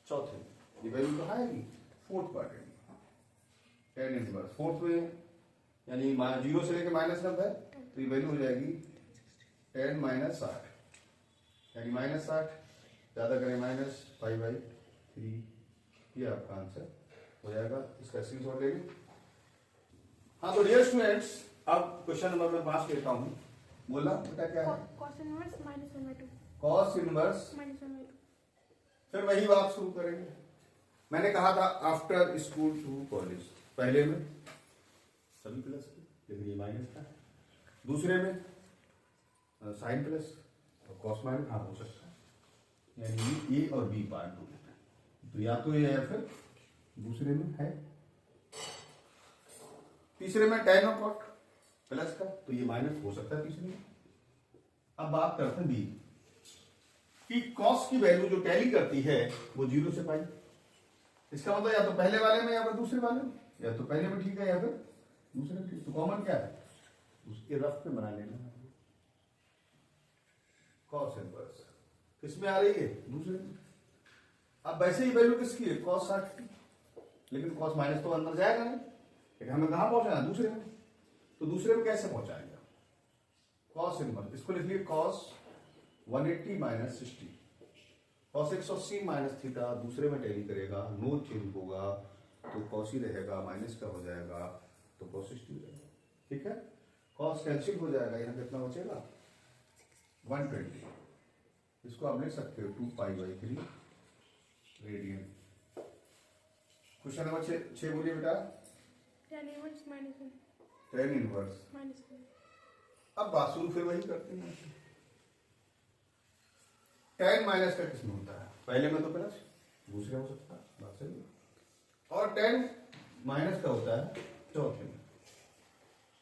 Speaker 1: चौथे में। ये वैल्यू कहां आएगी, फोर्थ क्वाड्रेंट में, tan इनवर्स फोर्थ में, यानी 0 से लेकर -90, तो ये वैल्यू हो जाएगी tan -60, यानी -60 ज्यादा करें -π/3, ये आपका आंसर हो जाएगा। इसका स्क्रीनशॉट ले लीजिए। हाँ, तो डियर स्टूडेंट्स, अब क्वेश्चन नंबर मैं 5 लेता हूँ। बोला बेटा क्या है,
Speaker 2: cos inverse -1/2
Speaker 1: cos इनवर्स,
Speaker 2: -1/2।
Speaker 1: फिर वही बात शुरू करेंगे। मैंने कहा था आफ्टर स्कूल टू कॉलेज, पहले में सभी प्लस थे, लेकिन ये माइनस था, दूसरे में साइन प्लस और कॉस माइनस, हाँ हो सकता है, यानी ए और बी पार्ट हो जाता है। तो या तो ये या फिर दूसरे में है। तीसरे में tan और cot प्लस का, तो ये माइनस हो सकता है तीसरे में। अब बात करते हैं बी कि कॉस की वैल्यू जो टैली करती है वो 0 से पाई। इसका मतलब या तो पहले वाले में या फिर दूसरे वाले में, या तो पहले में ठीक है या फिर दूसरे में ठीक। तो कॉमन क्या है, उसके रफ पे बना लेना। कॉस इनवर्स किसमें आ रही है, दूसरे में। अब वैसे ही वैल्यू किसकी है, कॉस 60 की, लेकिन कॉस माइनस तो अंदर जाएगा नहीं, लेकिन हमें कहां पहुंचना है, दूसरे में। तो दूसरे में कैसे पहुंचाएंगे, कॉस इनवर्स, इसको लिख लिए cos 180 minus 60, cos 180 minus theta दूसरे में टैली करेगा, नो चेंज होगा, तो कॉस ही रहेगा, माइनस का हो जाएगा तो कॉस 60 हो जाएगा। ठीक है, कॉस कैंसिल हो जाएगा, यहाँ कितना बचेगा 120। इसको आप लिख सकते हो 2π/3 रेडियन। क्वेश्चन नंबर 6 बोलिए बेटा।
Speaker 2: tan inverse minus 1
Speaker 1: tan inverse.
Speaker 2: minus 1
Speaker 1: अब बात शुरू फिर वही करते हैं। tan माइनस का किसमें होता है, पहले में तो प्लस, दूसरे में हो सकता है, बात सही है। और tan माइनस का होता है चौथे में।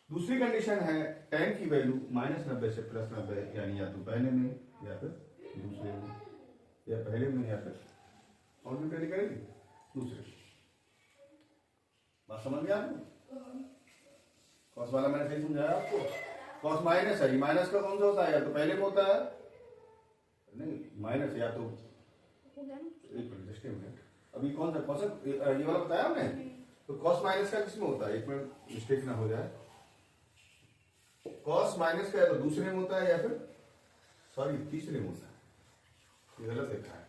Speaker 1: दूसरी कंडीशन है tan की वैल्यू -90 से +90, यानी या तो पहले में या फिर दूसरे में, या पहले में या फिर और भी टैली करेगी दूसरे। बात समझ गया आपको, कॉस वाला मैंने सही समझाया आपको। कॉस माइनस है, माइनस का कौन सा होता है, या तो पहले में होता है, नहीं माइनस, या तो
Speaker 2: हो गया ना।
Speaker 1: एक मिनट, जस्ट एक मिनट, अभी कौन सा कॉस, ये वाला बताया हमने। तो कॉस माइनस का किसमें होता है, एक मिनट मिस्टेक ना हो जाए, कॉस माइनस का या तो दूसरे में होता है या फिर सॉरी तीसरे में होता है, ये गलत लिखा है।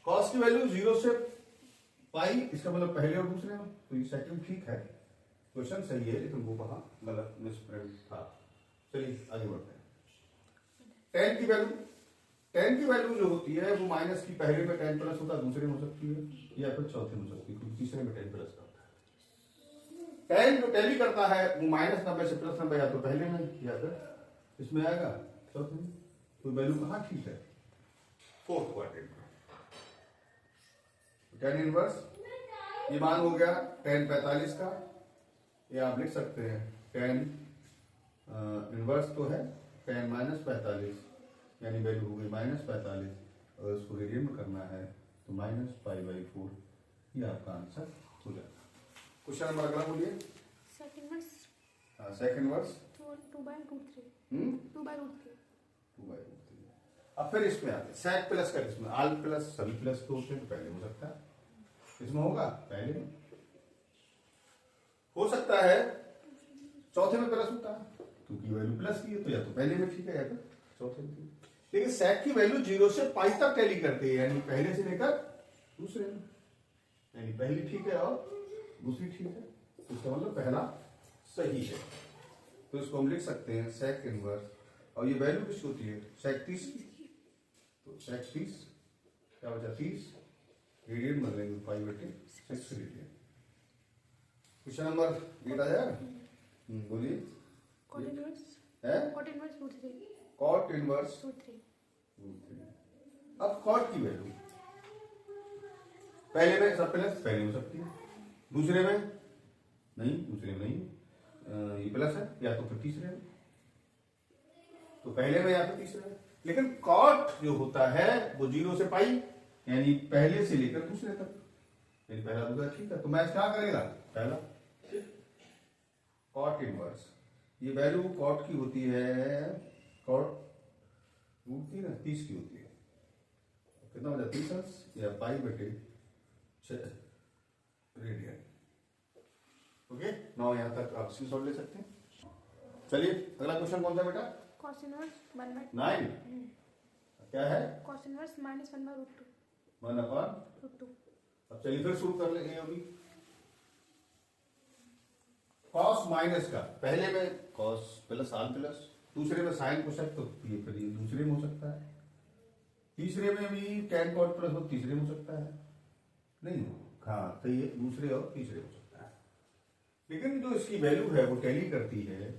Speaker 1: कॉस की वैल्यू 0 से पाई, इसका मतलब पहले और दूसरे में, तो ये सेकंड ठीक है, क्वेश्चन सही है, लेकिन वो वहां गलत मिसप्रिंट था। चलिए आगे बढ़ते हैं। tan की वैल्यू जो होती है वो माइनस की पहले में tan प्लस होता है, दूसरे में हो सकती है, या फिर चौथे में हो सकती है, क्योंकि तीसरे में tan प्लस का होता है। tan जो टैली करता है वो -90 से +90, या तो पहले में या फिर इसमें आएगा चौथे में। तो वैल्यू कहाँ ठीक है, फोर्थ क्वाड्रेंट में। tan इनवर्स ये मान हो गया tan 45 का, ये आप लिख सकते हैं tan इनवर्स तो है tan -45, यानी वैल्यू हो गई -45, और इसको रेडियन में करना है तो -π/4, ये आपका आंसर हो जाएगा। क्वेश्चन नंबर अगला बोलिए।
Speaker 2: sec inverse
Speaker 1: second inverse
Speaker 2: 2/√3 2/√3
Speaker 1: 2/√3। अब फिर इसमें आते हैं sec प्लस का, इसमें आल प्लस सभी प्लस तो होते हैं, तो पहले हो सकता है, इसमें होगा पहले में, हो सकता है चौथे में प्लस होता है, क्योंकि वैल्यू प्लस की है, तो या तो पहले में ठीक है या फिर चौथे में ठीक है। लेकिन sec की वैल्यू 0 से पाई तक टैली करती है, यानी पहले से लेकर दूसरे में, यानी पहली ठीक है और दूसरी ठीक है, तो इसका मतलब पहला सही है। तो इसको हम लिख सकते हैं sec इनवर्स, और ये वैल्यू किसकी होती है, sec 30 की, तो sec 30 क्या बचा 30, रेडियन बदलेंगे 5/6 रेडियन। क्वेश्चन नंबर 8 आ जाएगा, बोलिए।
Speaker 2: cot inverse
Speaker 1: है
Speaker 2: cot inverse √3
Speaker 1: cot इनवर्स
Speaker 2: √3
Speaker 1: अब cot की वैल्यू पहले में सब प्लस, पहले हो सकती है, दूसरे में नहीं, दूसरे में नहीं, ये प्लस है, या तो फिर तीसरे में, तो पहले में या फिर तीसरे में। लेकिन cot जो होता है वो 0 से पाई, यानी पहले से लेकर दूसरे तक, यानी पहला दूसरा ठीक है, तो मैच क्या करेगा, पहला। cot इनवर्स ये वैल्यू cot की होती है, cot √3 ना 30 की होती है, कितना बचा 30 या π/6 रेडियन। ओके, नाउ यहां तक आप स्क्रीनशॉट ले सकते हैं। चलिए अगला क्वेश्चन कौन सा बेटा,
Speaker 2: cos inverse 1/2
Speaker 1: 9 क्या है,
Speaker 2: cos inverse -1/√2
Speaker 1: 1/√2। अब चलिए फिर शुरू कर लेंगे अभी। cos माइनस का पहले में cos प्लस साइन प्लस, दूसरे में साइन कोसेक, तो ये फिर ये दूसरे में हो सकता है, तीसरे में भी tan cot प्लस हो, तीसरे में हो सकता है, नहीं हाँ, तो ये दूसरे और तीसरे हो सकता है। लेकिन जो इसकी वैल्यू है वो टैली करती है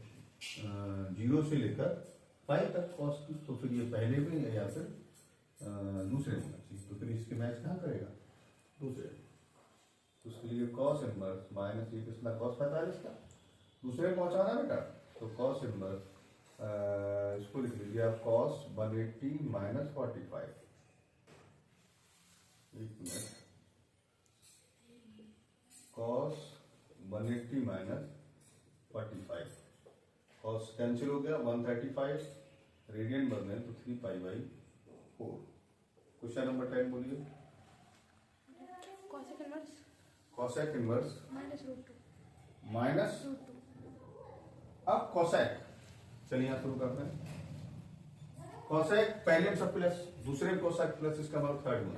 Speaker 1: 0 से लेकर पाई तक कॉस की, तो फिर ये पहले में या फिर दूसरे में होना चाहिए। तो फिर इसके मैच कहाँ करेगा? दूसरे। तो उसके लिए कॉस इनवर्स माइनस ये कितना कॉस 45 का दूसरे में पहुंचाना बेटा, तो कॉस इनवर्स इसको लिख लीजिए आप कॉस 180 माइनस 45। एक minute, cos 180 minus 45, cos cancel हो गया 135, रेडियन बन रहे तो 3π/4। क्वेश्चन नंबर 10 बोलिए।
Speaker 2: Cosec inverse
Speaker 1: cosec inverse
Speaker 2: -√2
Speaker 1: minus
Speaker 2: √2
Speaker 1: अब कॉसेक, चलिए यहाँ शुरू करते हैं। कॉसेक पहले में सब प्लस, दूसरे में कोसेक प्लस, इसका मतलब थर्ड में,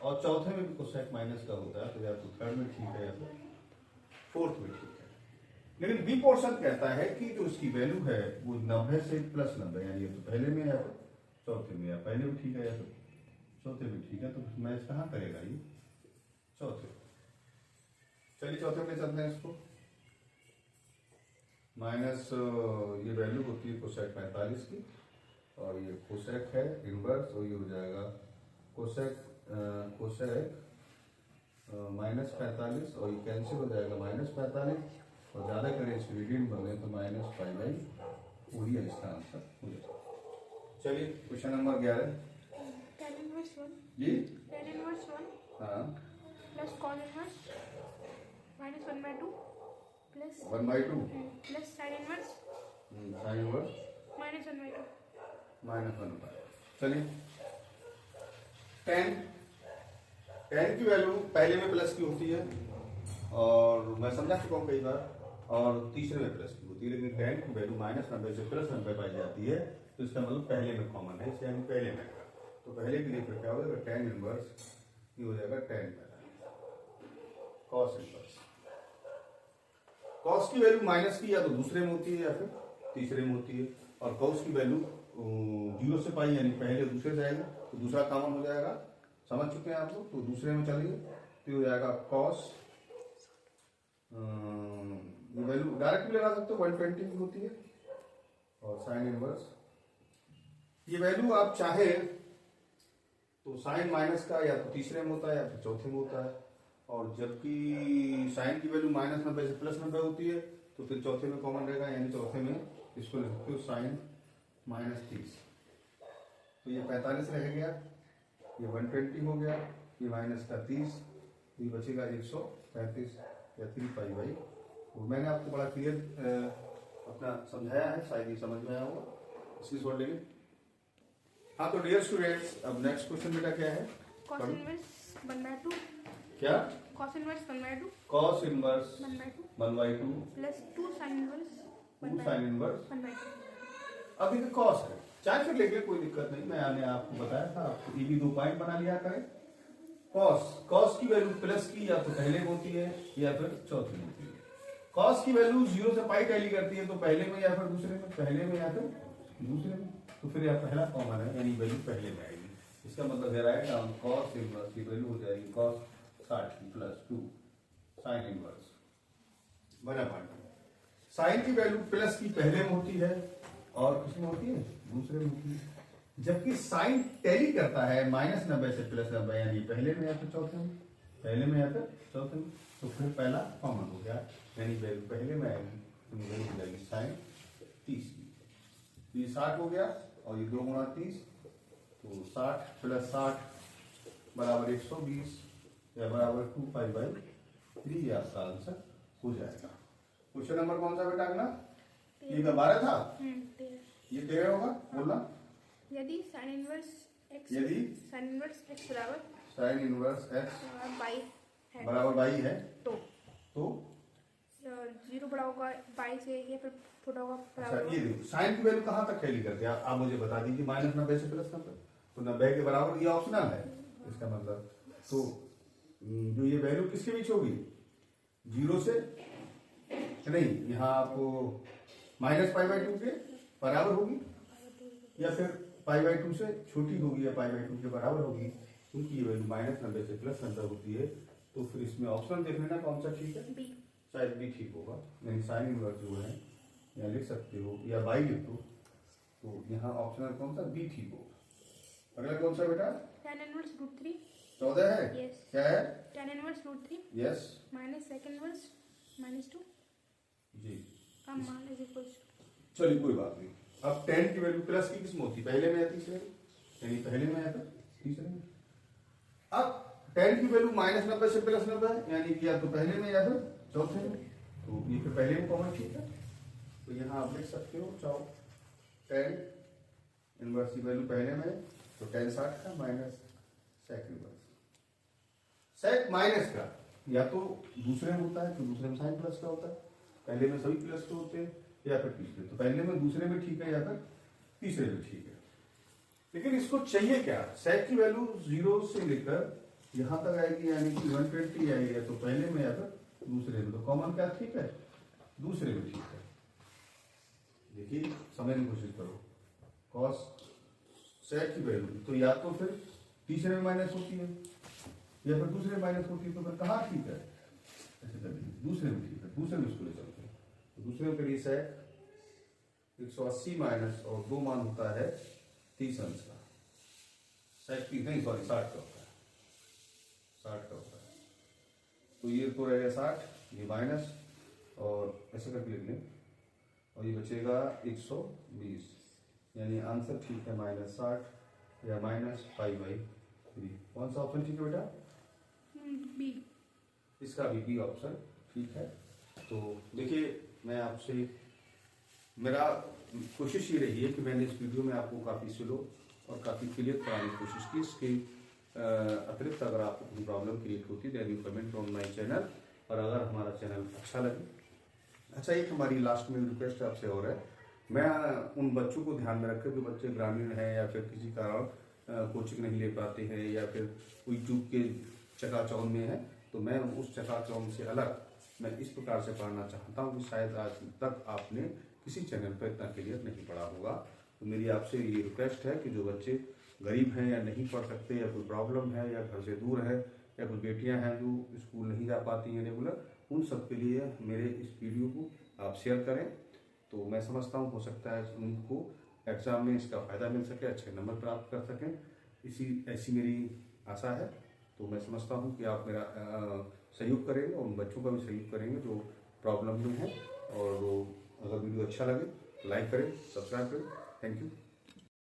Speaker 1: और चौथे में भी कोसेक माइनस का होता है, तो या तो थर्ड में ठीक है या तो फोर्थ में ठीक है। लेकिन बी पोर्शन कहता है कि जो उसकी वैल्यू है वो 90 से प्लस 90, यानी तो पहले में या तो चौथे में, या पहले में ठीक है या तो चौथे में ठीक है, तो मैच कहाँ करेगा ये? चौथे। चलिए चौथे में चलते हैं इसको। माइनस ये वैल्यू होती है कोसेक 45 की, और ये कोसेक है इनवर्स, और ये हो जाएगा कोसेक -45, और ये कैंसिल हो जाएगा -45, और ज़्यादा करें इसकी रीडिंग बने तो -π/4 ही इसका आंसर हो जाएगा। चलिए क्वेश्चन नंबर 11
Speaker 2: tan इनवर्स 1
Speaker 1: जी।
Speaker 2: tan इनवर्स 1
Speaker 1: हाँ,
Speaker 2: plus cos inverse -1/2 plus
Speaker 1: 1/2
Speaker 2: plus sine inverse
Speaker 1: sine inverse
Speaker 2: -1/2।
Speaker 1: -1/2। चलिए tan की वैल्यू पहले में प्लस की होती है, और मैं समझा चुका हूँ कई बार, और तीसरे में प्लस की होती है, लेकिन tan की वैल्यू -90 से +90 पाई जाती है, तो इसका मतलब पहले में कॉमन है, इसे यानी पहले में। तो पहले के लिए फिर क्या हो जाएगा? tan इनवर्स ये हो जाएगा tan cos इनवर्स। cos की वैल्यू माइनस की या तो दूसरे में होती है या फिर तीसरे में होती है, और cos की वैल्यू 0 से पाई यानी पहले दूसरे से आएगा, तो दूसरा कॉमन हो जाएगा। समझ चुके हैं आप लोग? तो दूसरे में चलिए, तो हो जाएगा cos, ये वैल्यू डायरेक्ट भी लगा सकते हो, 120 की होती है, और साइन इनवर्स ये वैल्यू आप चाहे तो साइन माइनस का या तो तीसरे में होता है या फिर चौथे में होता है, और जबकि साइन की वैल्यू -90 से +90 होती है, तो फिर चौथे में कॉमन रहेगा, यानी चौथे में इसको लिख सकते हो साइन -30। तो ये 45 रह गया, ये 120 हो गया, ये माइनस का 30, ये बचेगा 135 या 3π/4। वो मैंने आपको बड़ा क्लियर अपना समझाया है, शायद ये समझ में आया होगा, इसकी छोड़ लेंगे। हाँ, तो डियर स्टूडेंट्स, अब नेक्स्ट क्वेश्चन बेटा क्या है?
Speaker 2: cos इनवर्स 1/2
Speaker 1: क्या?
Speaker 2: cos inverse 1/2
Speaker 1: cos inverse 1/2
Speaker 2: plus 2 sin inverse
Speaker 1: 2 sin inverse.
Speaker 2: 1/2।
Speaker 1: अब ये cos है, चाहे फिर लेके कोई दिक्कत नहीं, मैंने आपको बताया था, आपको ये भी 2 पॉइंट बना लिया करें। cos की वैल्यू प्लस की या तो पहले में होती है या फिर चौथे में होती है। cos की वैल्यू 0 से पाई टैली करती है, तो पहले में या फिर दूसरे में, पहले में या फिर दूसरे में, तो फिर यह पहला कॉमन है, यानी वैल्यू पहले में आएगी। इसका मतलब है राइट डाउन cos इनवर्स की वैल्यू हो जाएगी cos 60 प्लस 2 sin इनवर्स बना पॉइंट। साइन की वैल्यू प्लस की पहले में होती है और किसमें होती है? दूसरे में होती है। जबकि साइन टैली करता है -90 से +90, यानी पहले में या फिर चौथे में, पहले में या फिर चौथे में, तो फिर पहला कॉमन हो गया, यानी वैल्यू पहले में आएगी, तो वैल्यू हो जाएगी साइन 30 की। ये 60 हो गया, और ये 2 गुणा 30, तो 60 प्लस 60 बराबर 120 या बराबर 2π/3, ये आपका आंसर हो जाएगा। क्वेश्चन नंबर कौन सा बेटा अगला? ये 12 था,
Speaker 2: 13।
Speaker 1: ये 13 होगा, बोलना।
Speaker 2: यदि sin इनवर्स x
Speaker 1: यदि
Speaker 2: sin इनवर्स x बराबर
Speaker 1: साइन इनवर्स x
Speaker 2: बाई है
Speaker 1: बराबर 22 है,
Speaker 2: तो
Speaker 1: तो
Speaker 2: 0 बड़ा होगा 22 से, या फिर छोटा होगा
Speaker 1: अच्छा
Speaker 2: बराबर
Speaker 1: ये देखो साइन की वैल्यू कहाँ तक टैली करते हैं आप मुझे बता दीजिए। -90 से +90, तो 90 के बराबर, ये ऑप्शनल है, इसका मतलब तो जो ये वैल्यू किसके बीच होगी? 0 से नहीं, यहाँ आपको -π/2 के बराबर होगी, या फिर π/2 से छोटी होगी, या π/2 के बराबर होगी, क्योंकि ये वैल्यू -90 से +90 होती है। तो फिर इसमें ऑप्शन देख लेना कौन सा ठीक है,
Speaker 2: बी।
Speaker 1: शायद भी ठीक होगा, यानी साइन इनवर्स जो है या लिख सकते हो या बाई लिख दो। तो यहाँ ऑप्शनल कौन सा, बी थी वो। अगला कौन सा बेटा,
Speaker 2: tan इनवर्स रूट 3
Speaker 1: 14 है।
Speaker 2: यस
Speaker 1: क्या है,
Speaker 2: tan inverse root 3
Speaker 1: yes
Speaker 2: minus second inverse -2
Speaker 1: जी।
Speaker 2: का मान इज इक्वल्स
Speaker 1: चलिए कोई बात नहीं। अब tan की वैल्यू प्लस की किस में होती, पहले में या तीसरे में, यानी पहले में या फिर तीसरे में। अब tan की वैल्यू -90 से +90 है, यानी कि या तो पहले में या फिर चौथे में। तो ये फिर पहले में कॉमन ठीक है, तो यहाँ आप लिख सकते हो चाहो tan इनवर्स की वैल्यू पहले में है, तो tan 60 का माइनस सेक इनवर्स। सेक माइनस का या तो दूसरे में होता है, तो दूसरे में साइन प्लस का होता है, पहले में सभी प्लस के होते हैं या फिर तीसरे। तो पहले में दूसरे में ठीक है या फिर तीसरे में ठीक है। लेकिन इसको चाहिए क्या, सेक की वैल्यू 0 से लेकर यहां तक आएगी, यानी कि 120 आएगी, तो पहले में या फिर दूसरे में। तो कॉमन क्या ठीक है, दूसरे में ठीक है। देखिए समझने की कोशिश करो, कॉस सेक की वैल्यू तो या तो फिर तीसरे में माइनस होती है या फिर दूसरे में माइनस होती है, तो फिर कहाँ ठीक है, ऐसे करिए दूसरे में ठीक है, दूसरे में इसको ले चलते हैं। तो दूसरे में करिए सेक 180 माइनस और 2 मान होता है 30 अंश का, सेक 30 नहीं सॉरी 60 का होता है, 60 का होता है। तो ये तो रहेगा 60, ये माइनस और ऐसे करके लिख लें, और ये बचेगा 120, यानी आंसर ठीक है -60 या -5/3। कौन सा ऑप्शन ठीक है बेटा,
Speaker 2: बी।
Speaker 1: इसका भी बी ऑप्शन ठीक है। तो देखिए मैं आपसे, मेरा कोशिश ये रही है कि मैंने इस वीडियो में आपको काफ़ी स्लो और काफ़ी क्लियर कराने की कोशिश की। इसके अतिरिक्त अगर आपको कोई प्रॉब्लम क्रिएट होती है, then you comment on my channel. और अगर हमारा चैनल अच्छा लगे, अच्छा एक हमारी लास्ट में रिक्वेस्ट आपसे और है, मैं उन बच्चों को ध्यान में रखकर जो बच्चे ग्रामीण हैं या फिर किसी कारण कोचिंग नहीं ले पाते हैं या फिर यूट्यूब के चकाचौंध में है, तो मैं उस चकाचौंध से अलग मैं इस प्रकार से पढ़ना चाहता हूँ कि शायद आज तक आपने किसी चैनल पर इतना क्लियर नहीं पढ़ा होगा। तो मेरी आपसे ये रिक्वेस्ट है कि जो बच्चे गरीब हैं या नहीं पढ़ सकते या कोई प्रॉब्लम है या घर से दूर है या कोई बेटियां हैं जो स्कूल नहीं जा पाती हैं रेगुलर, उन सब के लिए मेरे इस वीडियो को आप शेयर करें। तो मैं समझता हूँ हो सकता है उनको एग्जाम में इसका फ़ायदा मिल सके, अच्छे नंबर प्राप्त कर सकें, ऐसी मेरी आशा है। तो मैं समझता हूँ कि आप मेरा सहयोग करेंगे और उन बच्चों का भी सहयोग करेंगे जो प्रॉब्लम में हैं। और अगर वीडियो अच्छा लगे तो लाइक करें, सब्सक्राइब करें। Thank you.